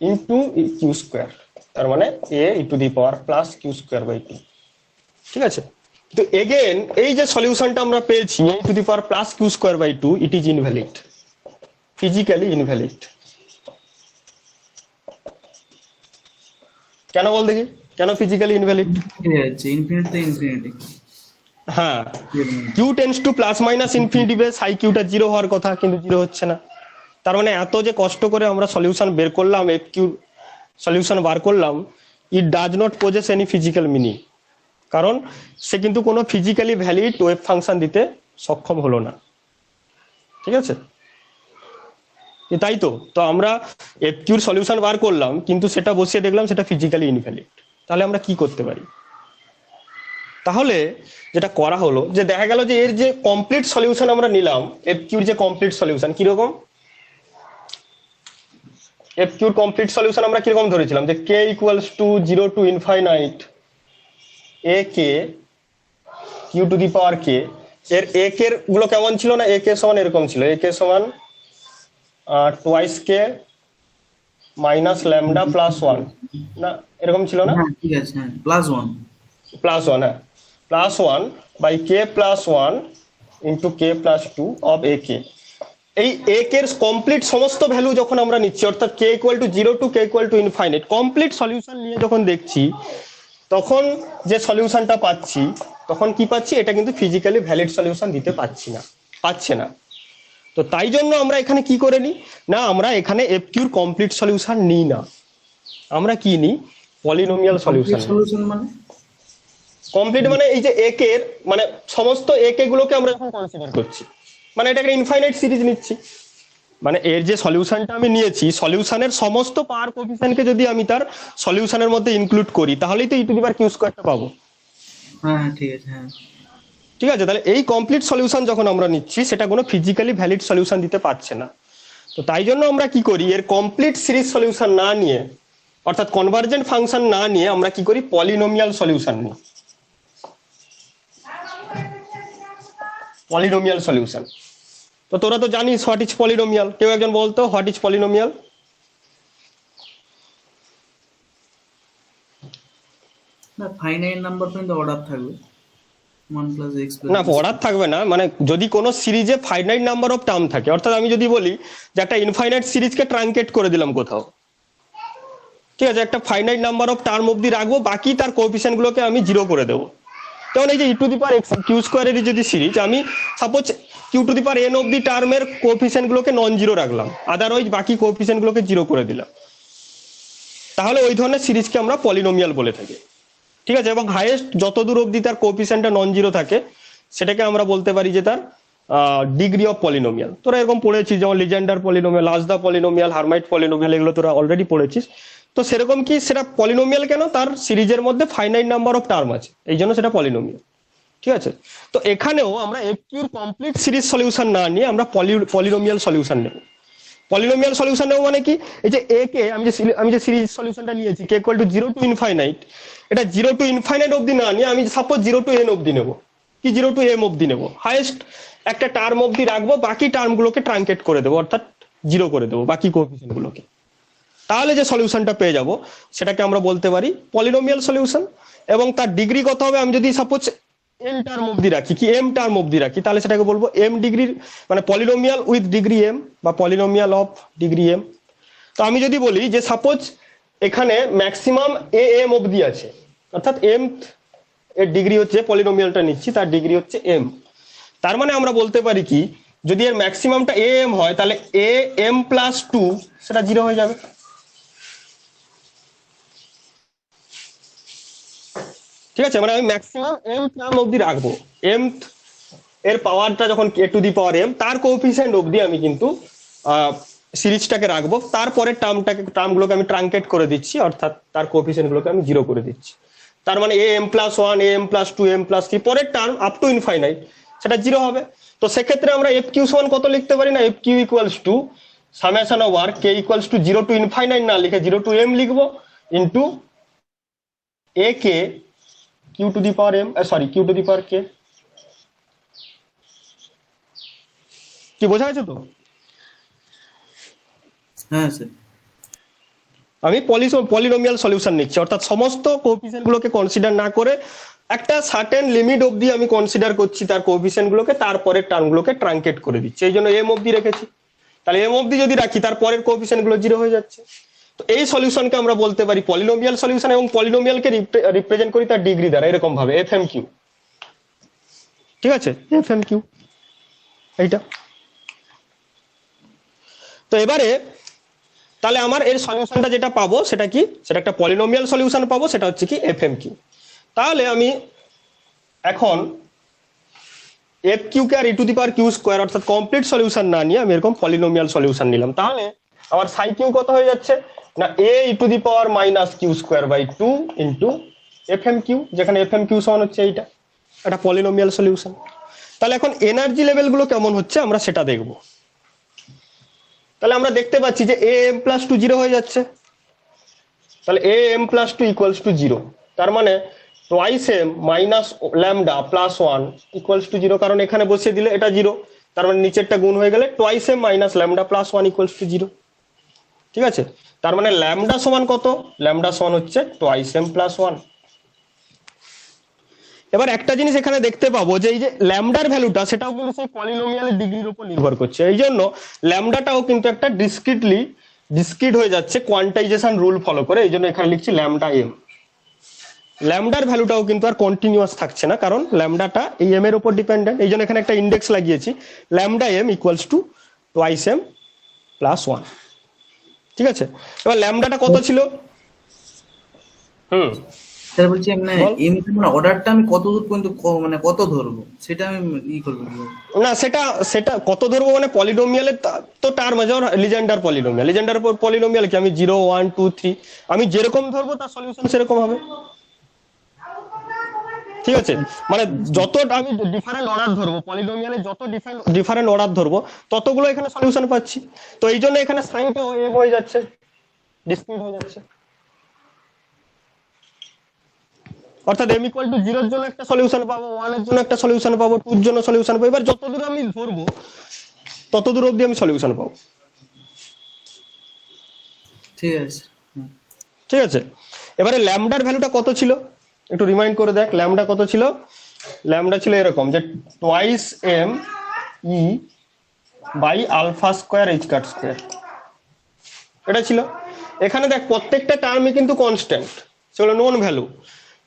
into Q square, তার মানে a to the power plus Q square by 2। ঠিক আছে, তো এগেন এই যে সলিউশনটা আমরা পেয়েছি a to the power plus Q square by 2, it is invalid, physically invalid. কেন বল দেখি, কেন ফিজিক্যালি ইনভ্যালিড? Infinity infinity. হ্যাঁ, Q tends to plus minus infinity বেস, হাই কিউটা জিরো হওয়ার কথা কিন্তু জিরো হচ্ছে না। তার মানে এত যে কষ্ট করে আমরা সলিউশন বের করলাম, এফ কিউ সলিউশন বার করলাম, it does not pauses any physical meaning, কারণ সে কিন্তু কোনো ফিজিক্যালি ভ্যালিড ওয়েভ ফাংশন দিতে সক্ষম হলো না। ঠিক আছে, তাই তো, তো আমরা এফ কিউর সলিউশন বার করলাম কিন্তু সেটা বসিয়ে দেখলাম সেটা ফিজিক্যালি ইনভ্যালিড। তাহলে আমরা কি করতে পারি? তাহলে যেটা করা হলো যে দেখা গেল যে এর যে কমপ্লিট সলিউশন আমরা নিলাম, এফ কিউর যে কমপ্লিট সলিউশন কিরকম, এফ কিউর কমপ্লিট সলিউশন আমরা কিরকম ধরেছিলাম যে K equals to 0 to infinite A K Q to the power K. এর এ কে গুলো কেমন ছিল, না এ কে সমান এরকম ছিল, এ কে সমান twice k minus lambda plus 1, না এরকম ছিল না, হ্যাঁ ঠিক আছে, হ্যাঁ +1 +1, হ্যাঁ +1 by K plus 1 into K plus 2 of A K. এই এ কে এর কমপ্লিট সমস্ত ভ্যালু যখন আমরা নিচ্ছি, অর্থাৎ K equal to 0 to K equal to infinite, complete solution নিয়ে যখন দেখছি তখন যে সলিউশনটা পাচ্ছি, তখন কি পাচ্ছি, এটা কিন্তু ফিজিক্যালি ভ্যালিড সলিউশন দিতে পারছে না। তো তাই জন্য আমরা এখানে কি করে নিই, না আমরা এখানে এফ কিউর কমপ্লিট সলিউশন নিই না, আমরা কি নিই, পলিনোমিয়াল সলিউশন। সলিউশন মানে কমপ্লিট মানে এই যে এ কে এর মানে সমস্ত এ কে গুলোকে আমরা এখন কনসিডার করছি, মানে এটা একটা ইনফাইনাইট সিরিজ নিচ্ছি, মানে এর যে সলিউশনটা আমি নিয়েছি, সলিউশনের সমস্ত পাওয়ার কোএফিসিয়েন্টকে যদি আমি তার সলিউশনের মধ্যে ইনক্লুড করি তাহলেই তো E to the power Q স্কয়ারটা পাবো। হ্যাঁ ঠিক আছে, হ্যাঁ ঠিক আছে, তাহলে এই কমপ্লিট সলিউশন যখন আমরা নিচ্ছি সেটা কোনো ফিজিক্যালি ভ্যালিড সলিউশন দিতে পারছে না। তো তাই জন্য আমরা কি করি, এর কমপ্লিট সিরিজ সলিউশন না নিয়ে, অর্থাৎ কনভার্জেন্ট ফাংশন না নিয়ে আমরা কি করি, পলিনোমিয়াল সলিউশন নিই, পলিনোমিয়াল সলিউশন। তো তোরা তো জানিস হোয়াট ইজ পলিনোমিয়াল, কেউ একজন বলতো হোয়াট ইজ পলিনোমিয়াল। না ফাইনাইট নাম্বার পর্যন্ত অর্ডার থাকবে, 1 প্লাস এক্স না পড়ার থাকবে না, মানে যদি কোনো সিরিজে ফাইনাইট নাম্বার অফ টার্ম থাকে, অর্থাৎ আমি যদি বলি যে একটা ইনফাইনাইট সিরিজকে ট্রাঙ্কেট করে দিলাম কোথাও, ঠিক আছে, একটা ফাইনাইট নাম্বার অফ টার্ম অবধি রাখবো, বাকি তার কোএফিসিয়েন্ট গুলোকে আমি জিরো করে দেবো। যেমন এই যে E to the power X Q স্কোয়ারের যদি সিরিজ, আমি suppose Q to the power N অবধি টার্মের কোএফিসিয়েন্ট গুলোকে নন জিরো রাখলাম, আদারওয়াইজ বাকি কোএফিসিয়েন্ট গুলোকে জিরো করে দিলাম, তাহলে ওই ধরনের সিরিজকে আমরা পলিনোমিয়াল বলে থাকি। ঠিক আছে, এবং হাইয়েস্ট যত দূর অবধি তার কোএফিসিয়েন্টটা নন জিরো থাকে সেটাকে আমরা বলতে পারি যে তার ডিগ্রি অফ পলিনোমিয়াল। তোরা এরকম পড়েছিস, যেমন লিজেন্ডার পলিনোমিয়াল, লাজদা পলিনোমিয়াল, হারমাইট পলিনোমিয়াল, এগুলো তোরা অলরেডি পড়েছিস। তো সেরকম কি সেটা পলিনোমিয়াল কেন, তার সিরিজের মধ্যে ফাইনাইট নাম্বার অফ টার্ম আছে, এই জন্য সেটা পলিনোমিয়াল। ঠিক আছে, তো এখানেও আমরা এফ কিউর কমপ্লিট সিরিজ সলিউশন না নিয়ে আমরা পলিনোমিয়াল সলিউশন নেব। পলিনোমিয়াল সলিউশন নেব মানে কি, এই যে এ কে আমি যে সিরিজ সলিউশনটা নিয়েছি কে ইকুয়াল টু 0 টু ইনফাইনাইট, এটা 0 টু ইনফাইনাইট অবধি না নিয়ে আমি সাপোজ 0 টু এন অবধি নেব, কি 0 টু এম অবধি নেব, হাইয়েস্ট একটা টার্ম অবধি রাখবো, বাকি টার্মগুলোকে ট্রাঙ্কেট করে দেবো, অর্থাৎ জিরো করে দেবো বাকি কোএফিসিয়েন্ট গুলোকে। তাহলে যে সলিউশনটা পেয়ে যাব সেটাকে আমরা বলতে পারি পলিনোমিয়াল সলিউশন। এবং তার ডিগ্রি কত হবে, আমি যদি সাপোজ এন টার্ম অবধি রাখি, কি এম টার্ম অবধি রাখি, তাহলে সেটাকে বলবো এম ডিগ্রির, মানে পলিনোমিয়াল উইথ ডিগ্রি এম বা পলিনোমিয়াল অফ ডিগ্রি এম। তো আমি যদি বলি যে সাপোজ এখানে ম্যাক্সিমাম এ এম অবধি আছে, অর্থাৎ এম এর ডিগ্রি হচ্ছে, পলিনোমিয়ালটা নিচ্ছি তার ডিগ্রি হচ্ছে এম, তার মানে আমরা বলতে পারি কি, যদি এর ম্যাক্সিমামটা এ এম হয় তাহলে এ এম প্লাস টু সেটা জিরো হয়ে যাবে। ঠিক আছে, মানে আমি ম্যাক্সিমাম এম টার্ম অবধি রাখবো, এম এর পাওয়ারটা যখন কে টু দি পাওয়ার এম তার কোএফিসিয়েন্ট অবধি আমি কিন্তু সিরিজটাকে রাখবো, তারপরে টার্মগুলোকে আমি ট্রাঙ্কেট করে দিচ্ছি, অর্থাৎ তার কোএফিসিয়েন্ট গুলোকে আমি জিরো করে দিচ্ছি। তার মানে a M plus one, a M plus two, m plus three, পরের টার্ম আপ টু ইনফাইনাইট সেটা জিরো হবে। তো সেক্ষেত্রে আমরা এফ কিউ সমান কত লিখতে পারি না, F Q equals to summation of আর K equals to 0 to infinite না লিখে 0 টু এম লিখবো, into A K Q to the power M, sorry Q to the power K. কি বোঝা গেছে তো? হ্যাঁ স্যার। আমি পলিনোমিয়াল সলিউশন নিচ্ছি, অর্থাৎ সমস্ত কোএফিসিয়েন্ট গুলোকে কনসিডার না করে একটা সার্টেন লিমিট অবধি আমি কনসিডার করছি তার কোএফিসিয়েন্ট গুলোকে, তারপরে টার্ম গুলোকে ট্রাঙ্কেট করে দিচ্ছি, এই জন্য এম অবধি রেখেছি। তাহলে এম অবধি যদি রাখি তার পরের কোএফিসিয়েন্ট গুলো জিরো হয়ে যাচ্ছে। তো এই সলিউশনকে আমরা বলতে পারি পলিনোমিয়াল সলিউশন, এবং পলিনোমিয়ালকে রিপ্রেজেন্ট করি তার ডিগ্রি দ্বারা, এরকম ভাবে এফ এম কিউ। ঠিক আছে, এফ এম কিউ এইটা। তো এবারে তাহলে আমার এর সলিউশনটা যেটা পাবো সেটা কি, সেটা একটা পলিনোমিয়াল সলিউশন পাবো, সেটা হচ্ছে কি এফ এম কিউ। তাহলে আমি এখন এফ কিউ কে আর ই to the power Q square অর্থাৎ কমপ্লিট সলিউশন না নিয়ে আমি এরকম পলিনোমিয়াল সলিউশন নিলাম, তাহলে আমার সাই কিউ কত হয়ে যাচ্ছে না A E to the power minus Q square by 2 into F M Q, যেখানে এফ এম কিউ সমান হচ্ছে এইটা, একটা পলিনোমিয়াল সলিউশন। তাহলে এখন এনার্জি লেভেল গুলো কেমন হচ্ছে আমরা সেটা দেখবো। তাহলে আমরা দেখতে পাচ্ছি যে A M plus two zero হয়ে যাচ্ছে, তাহলে A M plus two equals to zero, তার মানে twice M minus lambda plus one equals to zero, কারণ এখানে বসিয়ে দিলে এটা জিরো, তার মানে নিচেরটা গুণ হয়ে গেলে twice M minus lambda plus one equals to zero. ঠিক আছে, তার মানে ল্যামডা সমান কত, ল্যামডা সমান হচ্ছে টোয়াইস এম প্লাস ওয়ান। এবার একটা জিনিস এখানে দেখতে পাবো যে এই যে ল্যামডার ভ্যালুটা সেটাও কিন্তু সেই পলিনোমিয়ালের ডিগ্রির উপর নির্ভর করছে, এই জন্য ল্যামডাটাও কিন্তু একটা ডিসক্রিট হয়ে যাচ্ছে কোয়ান্টাইজেশন রুল ফলো করে, এই জন্য এখানে লিখছি ল্যামডা এম। ল্যামডার ভ্যালুটাও কিন্তু আর কন্টিনিউয়াস থাকছে না, কারণ ল্যামডাটা এই এম এর উপর ডিপেন্ডেন্ট, এই জন্য এখানে একটা ইন্ডেক্স লাগিয়েছি, lambda M equals to twice M plus one. ঠিক আছে, এবার ল্যামডাটা কত ছিল, স্যার বলছি মানে বল। এমনি মানে অর্ডারটা আমি কত দূর পর্যন্ত মানে কত ধরবো সেটা আমি ই করবো কিভাবে? না সেটা সেটা কত ধরবো মানে পলিনোমিয়ালের তো টার্ম আছে, লিজেন্ডার পলিনোমিয়াল কি আমি 0 1 2 3 আমি যেরকম ধরবো তার সলিউশন সেরকম হবে। ঠিক আছে, মানে যত আমি ডিফারেন্ট অর্ডার ধরবো পলিনোমিয়ালে, যত ডিফারেন্ট অর্ডার ধরবো ততগুলো এখানে সলিউশন পাচ্ছি, তো এই জন্য এখানে সাইনটা এম হয়ে যাচ্ছে, ডিসক্রিট হয়ে যাচ্ছে, অর্থাৎ m ইকুয়াল টু 0 এর জন্য একটা সলিউশন পাবো, 1 এর জন্য একটা সলিউশন পাবো, 2 এর জন্য সলিউশন পাবো, এবার যত দূর আমি ধরবো তত দূর অবধি আমি সলিউশন পাবো। ঠিক আছে। ঠিক আছে, এবারে ল্যামডার ভ্যালুটা কত ছিল একটু রিমাইন্ড করে দেখ, ল্যামডা কত ছিল ল্যামডা ছিল এরকম যে twice M E by alpha square H cut square, এটা ছিল। এখানে দেখ প্রত্যেকটা টার্মই কিন্তু কনস্ট্যান্ট, সেগুলো নোন ভ্যালু,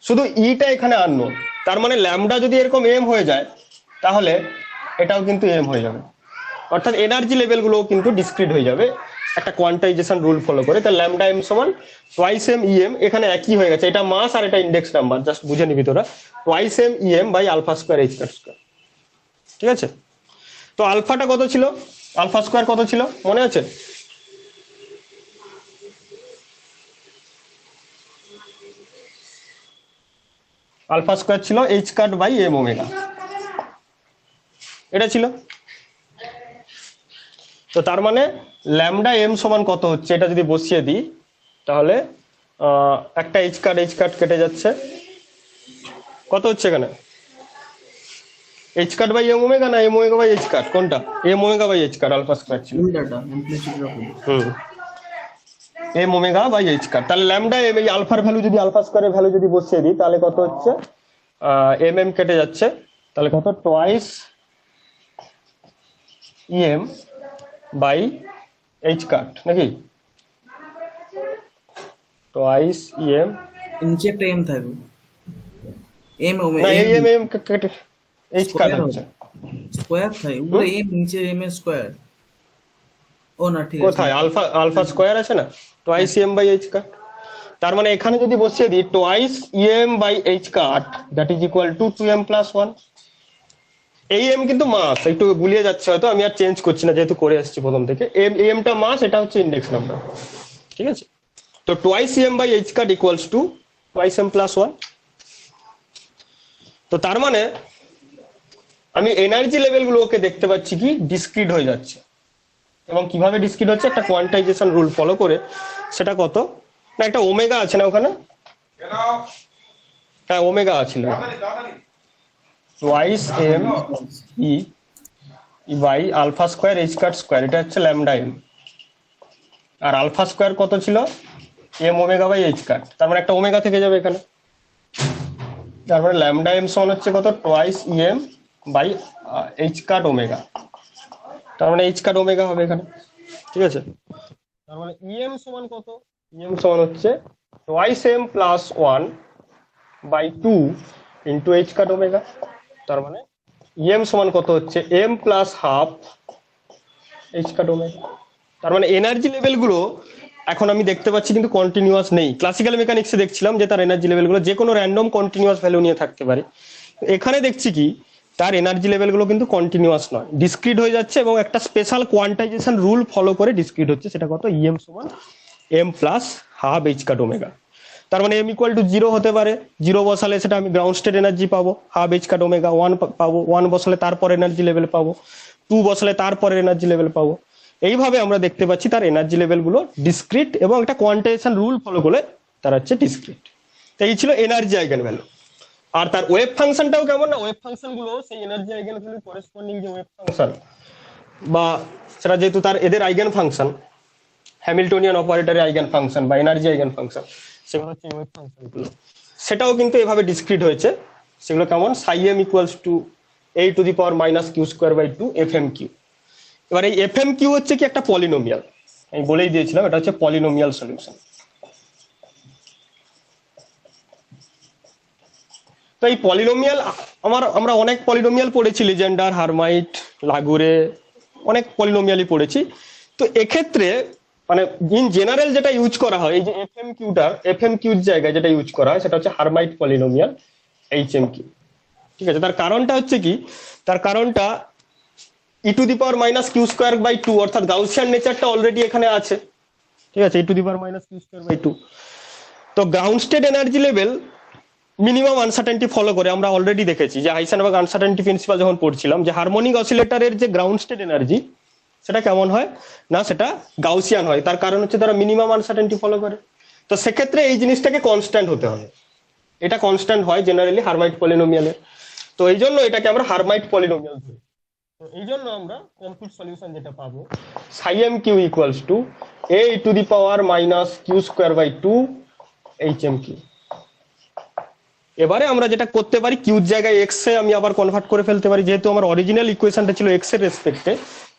শুধু ইটা এখানে আননোন। তার মানে ল্যামডা যদি এরকম এম হয়ে যায় তাহলে এটাও কিন্তু এম হয়ে যাবে, অর্থাৎ এনার্জি লেভেলগুলো কিন্তু ডিসক্রিট হয়ে যাবে একটা কোয়ান্টাইজেশন রুল ফলো করে। তাহলে ল্যামডা এম সমান টোয়াইস এম ইএম, এখানে একই হয়ে গেছে, এটা মাস আর এটা ইন্ডেক্স নাম্বার, জাস্ট বুঝে নিবি তোরা, twice M EM by alpha square H cut square. ঠিক আছে, তো আলফাটা কত ছিল, আলফা স্কোয়ার কত ছিল মনে আছে? আলফা স্কোয়ার ছিল H cut by M omega, এটা ছিল। তো তার মানে ল্যামডা এম সমান কত হচ্ছে, এটা যদি বসিয়ে দিই তাহলে একটা এইচ কাট কেটে যাচ্ছে, কত হচ্ছে এখানে H cut by M omega না M omega by H cut, কোনটা? M omega by H cut, alpha square ছিল। উল্টাটা অ্যামপ্লিটিউড রাখুন। M omega by H cut, তাহলে ল্যামডা এম, এই আলফার ভ্যালু যদি আলফা স্কোয়ারের ভ্যালু যদি বসিয়ে দিই তাহলে কত হচ্ছে, এম এম কেটে যাচ্ছে, তাহলে কত টোয়াইস ইএম বাই এইচ কাট নাকি, টোয়াইস ইএম, নিচে একটা এম থাকবে, এম না এই এম এম কেটে এইচ কাট স্কোয়ার হচ্ছে, স্কোয়ার থাকে উপরে এম, নিচে এম এর স্কোয়ার। ও না, ঠিক আছে। কোথায় আলফা, আলফা স্কোয়ার আছে না, twice EM by H cut. তার মানে এখানে যদি বসিয়ে দিই twice EM by H cut that is equal to 2m plus 1। এই এম কিন্তু মাস, একটু গুলিয়ে যাচ্ছে হয়তো, আমি আর চেঞ্জ করছি না যেহেতু করে আসছি প্রথম থেকে। এমটা মাস, এটা হচ্ছে ইন্ডেক্স নাম্বার, ঠিক আছে। তো twice M by H cut equals to twice M plus 1। তো তার মানে আমি এনার্জি লেভেলগুলোকে দেখতে পাচ্ছি কি ডিসক্রিট হয়ে যাচ্ছে, এবং কিভাবে ডিসক্রিট হচ্ছে, একটা কোয়ান্টাইজেশন রুল ফলো করে। সেটা কত না, একটা ওমেগা আছে না ওখানে, হ্যাঁ ওমেগা আছে, twice M E by alpha square H cut square, এটা হচ্ছে ল্যামডা এম। আর আলফা স্কোয়ার কত ছিল, M omega by H cut, তার মানে একটা ওমেগা থেকে যাবে এখানে। তার মানে ল্যামডা এম সমান হচ্ছে কত, twice EM by H cut omega, তার মানে এইচ কাট ওমেগা হবে এখানে, ঠিক আছে। তার মানে ইএম সমান কত, ইএম সমান হচ্ছে twice M plus 1 by 2 into H cut omega. তার মানে ইএম সমান কত হচ্ছে, M plus half H cut omega. তার মানে এনার্জি লেভেলগুলো এখন আমি দেখতে পাচ্ছি কিন্তু কন্টিনিউয়াস নেই। ক্লাসিক্যাল মেকানিক্সে দেখছিলাম যে তার এনার্জি লেভেলগুলো যে কোনো র্যান্ডম কন্টিনিউয়াস ভ্যালু নিয়ে থাকতে পারে, এখানে দেখছি কি তার এনার্জি লেভেলগুলো কিন্তু কন্টিনিউয়াস নয়, ডিসক্রিট হয়ে যাচ্ছে, এবং একটা স্পেশাল কোয়ান্টাইজেশন রুল ফলো করে ডিসক্রিট হচ্ছে। সেটা কত, ইএম সমান M plus half H cut omega. তার মানে এম ইকুয়াল টু 0 হতে পারে, 0 বসালে সেটা আমি গ্রাউন্ড স্টেট এনার্জি পাবো হাফ এইচ কাট ওমেগা, 1 পাবো, 1 বসালে তারপর এনার্জি লেভেল পাবো, 2 বসালে তারপরে এনার্জি লেভেল পাবো। এইভাবে আমরা দেখতে পাচ্ছি তার এনার্জি লেভেলগুলো ডিসক্রিট, এবং একটা কোয়ান্টাইজেশন রুল ফলো করে তার হচ্ছে ডিসক্রিট। তো এই ছিল এনার্জি আইগেন ভ্যালু। আর তার ওয়েভ ফাংশনটাও কেমন না, ওয়েভ ফাংশন গুলো সেই এনার্জি আইগেন ভ্যালু করেসপন্ডিং যে ওয়েভ ফাংশন, বা সেটা যেহেতু তার এদের আইগেন ফাংশন, হ্যামিল্টনিয়ান অপারেটরের আইগেন ফাংশন বা এনার্জি আইগেন ফাংশন, সেগুলো হচ্ছে ওয়েভ ফাংশন গুলো, সেটাও কিন্তু এভাবে ডিসক্রিট হয়েছে। সেগুলো কেমন, psi M equals to a to the power minus Q square by 2 F M Q. এবার এই এফ এম কিউ হচ্ছে কি একটা পলিনোমিয়াল, আমি বলেই দিয়েছিলাম এটা হচ্ছে পলিনোমিয়াল সলিউশন। তো এই পলিনোমিয়াল আমরা অনেক পলিনোমিয়াল পড়েছি, লিজেন্ডার, হারমাইট, লাগুরে, অনেক পলিনোমিয়ালই পড়েছি। তো এক্ষেত্রে মানে ইন জেনারেল যেটা ইউজ করা হয়, এই যে এফ এম কিউর জায়গায় যেটা ইউজ করা হয় সেটা হচ্ছে Hermite polynomial H M Q. ঠিক আছে, তার কারণটা হচ্ছে কি, তার কারণটা E to the power minus Q square by 2, অর্থাৎ গাউসিয়ান নেচারটা অলরেডি এখানে আছে। ঠিক আছে, E to the power minus Q square by 2। তো ground state energy level minimum uncertainty follow করে, আমরা অলরেডি দেখেছি যে হাইসেনবার্গ আনসার্টেনিটি প্রিন্সিপাল যখন পড়ছিলাম, যে হারমোনিক অসিলেটরের যে গ্রাউন্ড স্টেট এনার্জি সেটা কেমন হয় না, সেটা গাউসিয়ান হয়। তার কারণ হচ্ছে তারা মিনিমাম আনসার্টেনিটি ফলো করে। তো সেক্ষেত্রে এই জিনিসটাকে কনস্ট্যান্ট হতে হবে, এটা কনস্ট্যান্ট হয় জেনারেলি হারমাইট পলিনোমিয়ালের। তো এই জন্য এটাকে আমরা হারমাইট পলিনোমিয়াল ধরি। তো এই জন্য আমরা কমপ্লিট সলিউশন যেটা পাবো, psi M Q equals to A to the power minus Q square by 2 H M Q. এবারে আমরা যেটা করতে পারি, কিউর জায়গায় এক্স এ আমি আবার কনভার্ট করে ফেলতে পারি, যেহেতু আমার অরিজিনাল ইকুয়েশনটা ছিল এক্স এর রেসপেক্টে,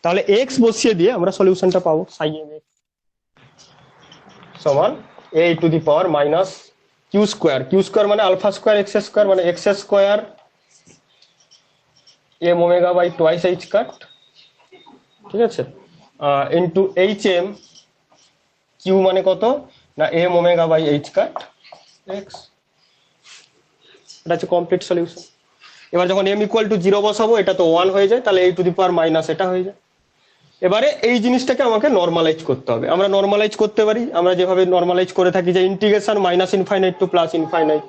তাহলে এক্স বসিয়ে দিয়ে আমরা সলিউশনটা পাবো সাই এম এক্স সমান A to the power minus Q square, Q square মানে আলফা স্কোয়ার এক্স স্কোয়ার, মানে X square M omega by twice H cut, ঠিক আছে, ইন্টু এইচ এম কিউ মানে কত না M omega by H cut X. এটা হচ্ছে কমপ্লিট সলিউশন। এবার যখন এম ইকুয়াল টু 0 বসাবো, এটা তো 1 হয়ে যায়, তাহলে এ টু দি পাওয়ার মাইনাস এটা হয়ে যায়। এবারে এই জিনিসটাকে আমাকে নর্মালাইজ করতে হবে। আমরা নর্মালাইজ করতে পারি, আমরা যেভাবে নর্মালাইজ করে থাকি যে integration minus infinite to plus infinite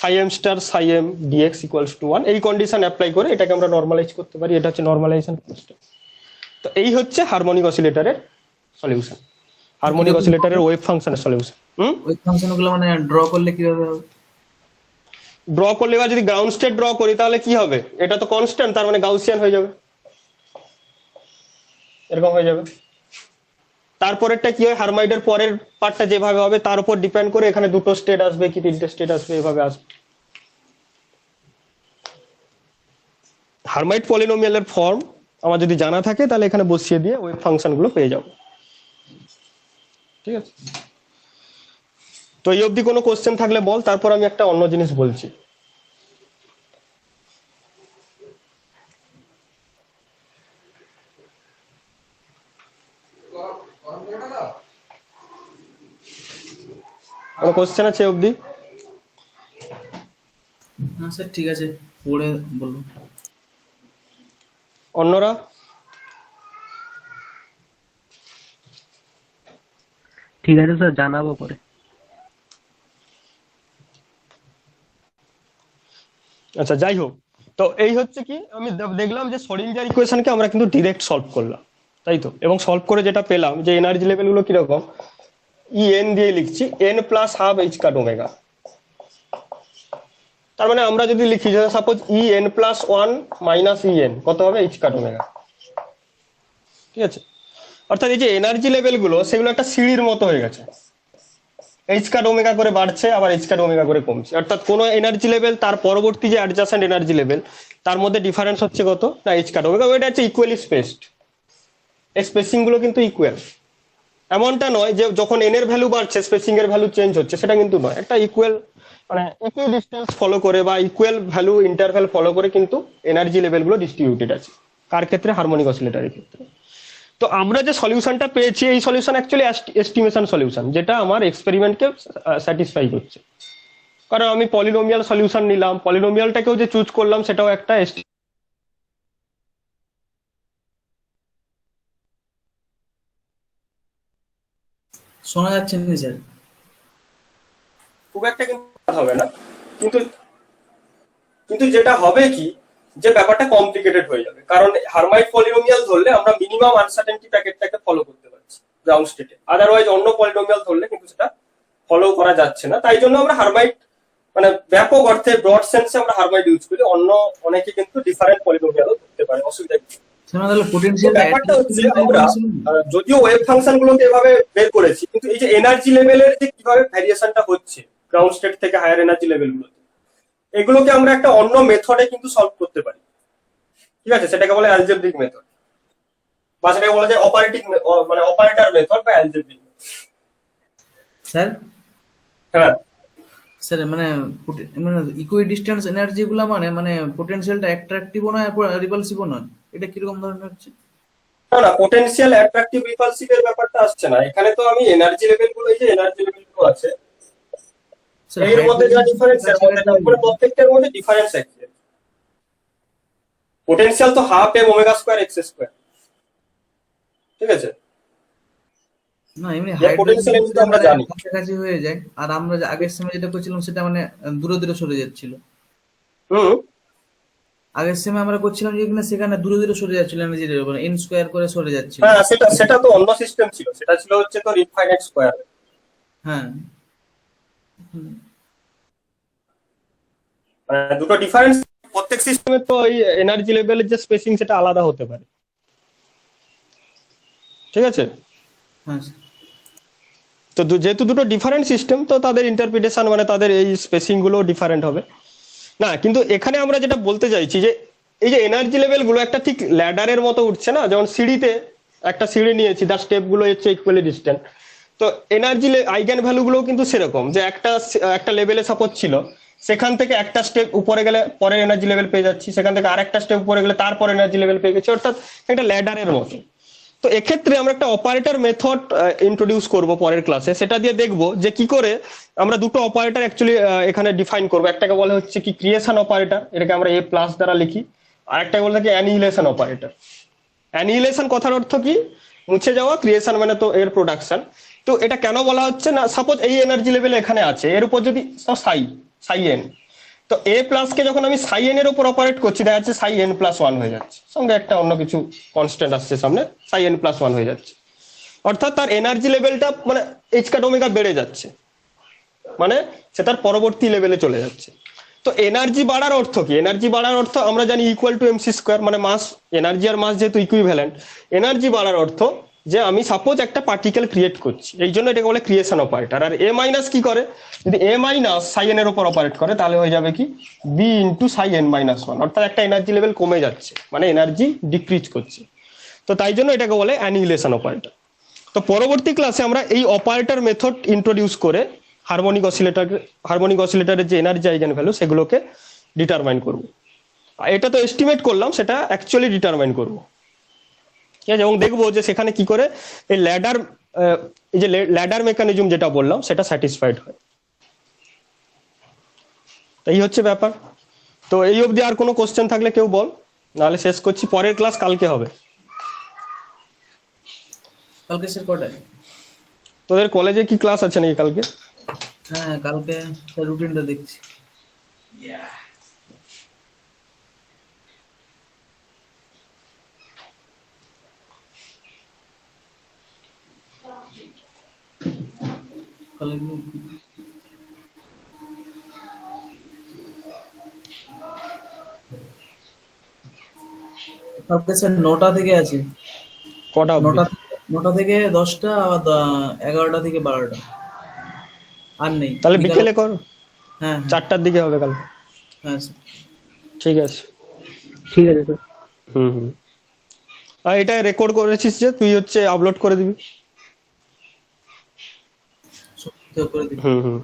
psi M star psi M DX equals to 1, এই কন্ডিশন অ্যাপ্লাই করে এটাকে আমরা নর্মালাইজ করতে পারি। এটা হচ্ছে নর্মালাইজেশন প্রসেস। তো এই হচ্ছে হারমোনিক অসিলেটরের সলিউশন, হারমোনিক অসিলেটরের ওয়েভ ফাংশনের সলিউশন। ওই ফাংশনগুলো মানে ড্র করলে কিভাবে হবে? ড্র করলে এবার যদি গ্রাউন্ড স্টেট ড্র করি তাহলে কি হবে, এটা তো কনস্ট্যান্ট, তার মানে গাউসিয়ান হয়ে যাবে, এরকম হয়ে যাবে। তারপরেরটা কি হয়, হারমাইডের পরের পার্টটা যেভাবে হবে তার উপর ডিপেন্ড করে এখানে দুটো স্টেট আসবে কি তিনটে স্টেট আসবে, এভাবে আসবে। হারমাইড পলিনোমিয়ালের ফর্ম আমার যদি জানা থাকে তাহলে এখানে বসিয়ে দিয়ে ওয়েভ ফাংশন গুলো পেয়ে যাবো, ঠিক আছে। তো এই অবধি কোনো কোশ্চেন থাকলে বল, তারপর আমি একটা অন্য জিনিস বলছি। কোনো কোশ্চেন আছে এই অবধি? না স্যার ঠিক আছে, পড়ে বলুন। অন্যরা? ঠিক আছে স্যার, জানাবো পরে। আচ্ছা, যাই হোক, তো এই হচ্ছে কি, আমি দেখলাম যে শ্রোডিঞ্জার ইকুয়েশনকে আমরা কিন্তু ডিরেক্ট সলভ করলাম, তাই তো। এবং সলভ করে যেটা পেলাম যে এনার্জি লেভেল গুলো কিরকম, ই এন দিয়ে লিখছি N plus half H cut omega. তার মানে আমরা যদি লিখি যে suppose E N plus one minus E N কত হবে, এইচ কাট ওমেগা, ঠিক আছে। অর্থাৎ এই যে এনার্জি লেভেল গুলো সেগুলো একটা সিঁড়ির মতো হয়ে গেছে, এইচ কাট ওমেগা করে বাড়ছে আবার এইচ কাট ওমেগা করে কমছে। অর্থাৎ কোন এনার্জি লেভেল তার পরবর্তী যে অ্যাডজাসেন্ট এনার্জি লেভেল তার মধ্যে ডিফারেন্স হচ্ছে কত না এইচ কাট ওমেগা, ওইটা হচ্ছে ইকুয়ালি স্পেসড। এই স্পেসিং গুলো কিন্তু ইকুয়াল, এমনটা নয় যে যখন এন এর ভ্যালু বাড়ছে স্পেসিং এর ভ্যালু চেঞ্জ হচ্ছে, সেটা কিন্তু নয়। একটা ইকুয়াল মানে ইকুই ডিস্টেন্স ফলো করে বা ইকুয়াল ভ্যালু ইন্টারভ্যাল ফলো করে কিন্তু এনার্জি লেভেল গুলো ডিস্ট্রিবিউটেড আছে। কার ক্ষেত্রে, হারমোনিক অসিলেটরের ক্ষেত্রে। তো আমরা যে সলিউশনটা পেয়েছি এই সলিউশন অ্যাকচুয়ালি এস্টিমেশন সলিউশন, যেটা আমার এক্সপেরিমেন্টকে স্যাটিসফাই করছে। কারণ আমি পলিনোমিয়াল সলিউশন নিলাম, পলিনোমিয়ালটাকেও যে চুজ করলাম সেটাও একটা শোনা যাচ্ছে না স্যার। খুব একটা কিন্তু হবে না, কিন্তু কিন্তু যেটা হবে কি, যে ব্যাপারটা কমপ্লিকেটেড হয়ে যাবে। কারণ হারমাইট পলিনোমিয়াল ধরলে আমরা মিনিমাম আনসার্টেনটি প্যাকেটটাকে ফলো করতে পারছি গ্রাউন্ড স্টেটে, আদারওয়াইজ অন্য পলিনোমিয়াল ধরলে কিন্তু সেটা ফলো করা যাচ্ছে না। তাই জন্য আমরা হারমাইট মানে ব্যাপক অর্থে ব্রড সেন্সে আমরা হারমাইট ইউজ করি, অন্য অনেকে কিন্তু ডিফারেন্ট পলিনোমিয়ালও ধরতে পারে, অসুবিধা কিছু। শোনা তাহলে পোটেনশিয়াল ব্যাপারটা হচ্ছে আমরা যদিও ওয়েভ ফাংশন গুলোকে এভাবে বের করেছি, কিন্তু এই যে এনার্জি লেভেলের যে কিভাবে ভ্যারিয়েশনটা হচ্ছে গ্রাউন্ড স্টেট থেকে হায়ার এনার্জি লেভেল গুলোতে, এগুলোকে আমরা একটা অন্য মেথডে কিন্তু সলভ করতে পারি, ঠিক আছে। সেটাকে বলে অ্যালজেব্রিক মেথড, বা সেটাকে বলা যায় অপারেটিং মানে অপারেটর মেথড বা অ্যালজেব্রিক। স্যার হ্যাঁ স্যার মানে মানে ইকুই ডিস্টেন্স এনার্জি গুলা মানে মানে পোটেনশিয়ালটা অ্যাট্রাকটিভও নয় আর রিপালসিভও নয়, এটা কিরকম ধরনের হচ্ছে? না না, পোটেনশিয়াল অ্যাট্রাকটিভ রিপালসিভ এর ব্যাপারটা আসছে না এখানে। তো আমি এনার্জি লেভেল গুলো, এই যে এনার্জি লেভেল গুলো আছে এর মধ্যে যা ডিফারেন্স, এর মধ্যে তারপরে প্রত্যেকটার মধ্যে ডিফারেন্স আছে। পোটেনশিয়াল তো half M omega square X square, ঠিক আছে। না এমনি পোটেনশিয়াল কিন্তু আমরা জানি কাছাকাছি হয়ে যায়, আর আমরা যে আগের সময় যেটা করছিলাম সেটা মানে দূরে দূরে সরে যাচ্ছিল। আগের সময় আমরা করছিলাম যেখানে সেখানে দূরে দূরে সরে যাচ্ছিল, এনার্জি লেভেল এন স্কয়ার করে সরে যাচ্ছিল। হ্যাঁ, সেটা সেটা তো অন্য সিস্টেম ছিল, সেটা ছিল হচ্ছে তো ইনফাইনাইট স্কয়ার। হ্যাঁ দুটো ডিফারেন্স, প্রত্যেক সিস্টেমে তো এই এনার্জি লেভেলের যে স্পেসিং সেটা আলাদা হতে পারে, ঠিক আছে। হ্যাঁ তো যেহেতু দুটো ডিফারেন্ট সিস্টেম, তো তাদের ইন্টারপ্রিটেশন মানে তাদের এই স্পেসিং গুলো ডিফারেন্ট হবে। না, কিন্তু এখানে আমরা যেটা বলতে চাইছি যে এই যে এনার্জি লেভেল গুলো একটা ঠিক ল্যাডারের মতো উঠছে না, যেমন সিঁড়িতে একটা সিঁড়ি নিয়েছি, তার স্টেপ গুলো হচ্ছে ইকুয়ালি ডিস্টেন্ট। তো এনার্জি আইগেন ভ্যালু গুলো কিন্তু সেরকম, যে একটা লেভেলে সাপোজ ছিল, সেখান থেকে একটা স্টেপ উপরে গেলে পরের এনার্জি লেভেল পেয়ে যাচ্ছি, সেখান থেকে আরেকটা স্টেপ উপরে গেলে তারপর এনার্জি লেভেল পেয়ে গেছি, অর্থাৎ একটা ল্যাডারের মতো। তো এক্ষেত্রে আমরা একটা অপারেটর মেথড ইন্ট্রোডিউস করব পরের ক্লাসে, সেটা দিয়ে দেখব যে কি করে আমরা দুটো অপারেটর অ্যাকচুয়ালি এখানে ডিফাইন করব। একটাকে বলে হচ্ছে কি ক্রিয়েশন অপারেটর, এটাকে আমরা এ প্লাস দ্বারা লিখি, আর একটাকে বলে থাকি অ্যানিহিলেশন অপারেটর। অ্যানিহিলেশন কথার অর্থ কি, মুছে যাওয়া, ক্রিয়েশন মানে তো এর প্রোডাকশন। তো এটা কেন বলা হচ্ছে না, সাপোজ এই এনার্জি লেভেল এখানে আছে, এর উপর যদি সাই সাই এন, তো এ প্লাস কে যখন আমি সাই এন এর উপর অপারেট করছি, দেখা যাচ্ছে সাই এন প্লাস ওয়ান হয়ে যাচ্ছে, সঙ্গে একটা অন্য কিছু কনস্ট্যান্ট আসছে সামনে, সাই এন প্লাস ওয়ান হয়ে যাচ্ছে, অর্থাৎ তার এনার্জি লেভেলটা মানে এইচ কাট ওমেগা বেড়ে যাচ্ছে, মানে সে তার পরবর্তী লেভেলে চলে যাচ্ছে। তো এনার্জি বাড়ার অর্থ কি, এনার্জি বাড়ার অর্থ আমরা জানি ইকুয়াল টু এমসি স্কোয়ার, মানে মাস, এনার্জি আর মাস যেহেতু ইকুইভ্যালেন্ট, এনার্জি বাড়ার অর্থ যে আমি সাপোজ একটা পার্টিকেল ক্রিয়েট করছি, এই জন্য এটাকে বলে ক্রিয়েশন অপারেটর। আর এ মাইনাস কি করে, যদি এ মাইনাস সাই এন এর উপর অপারেট করে, তাহলে হয়ে যাবে কি বি ইন্টু সাই এন মাইনাস ওয়ান, অর্থাৎ একটা এনার্জি লেভেল কমে যাচ্ছে, মানে এনার্জি ডিক্রিজ করছে। তো তাই জন্য এটাকে বলে অ্যানিহিলেশন অপারেটর। তো পরবর্তী ক্লাসে আমরা এই অপারেটর মেথড ইন্ট্রোডিউস করে হারমোনিক অসিলেটরের যে এনার্জি আইগেন ভ্যালু সেগুলোকে ডিটারমাইন করব। এটা তো এস্টিমেট করলাম, সেটা অ্যাকচুয়ালি ডিটারমাইন করব, ঠিক আছে, এবং দেখবো যে সেখানে কি করে এই ল্যাডার মেকানিজম যেটা বললাম সেটা স্যাটিসফাইড হয়। এই হচ্ছে ব্যাপার। তো এই অবধি আর কোনো কোশ্চেন থাকলে কেউ বল, নাহলে শেষ করছি। পরের ক্লাস কালকে হবে। কালকে স্যার কটায়? তোদের কলেজে কি ক্লাস আছে নাকি কালকে? হ্যাঁ কালকে রুটিনটা দেখছি। কালকে স্যার 9টা থেকে আছে। কটা অবধি? 9টা থেকে 10টা, আবার 11টা থেকে 12টা। আর নেই। তাহলে বিকেলে কর, হ্যাঁ 4টার দিকে হবে কাল। হ্যাঁ স্যার। ঠিক আছে। ঠিক আছে স্যার। হুম। আর এটা রেকর্ড করেছিস যে তুই হচ্ছে আপলোড করে দিবি। করে দিই। হুম।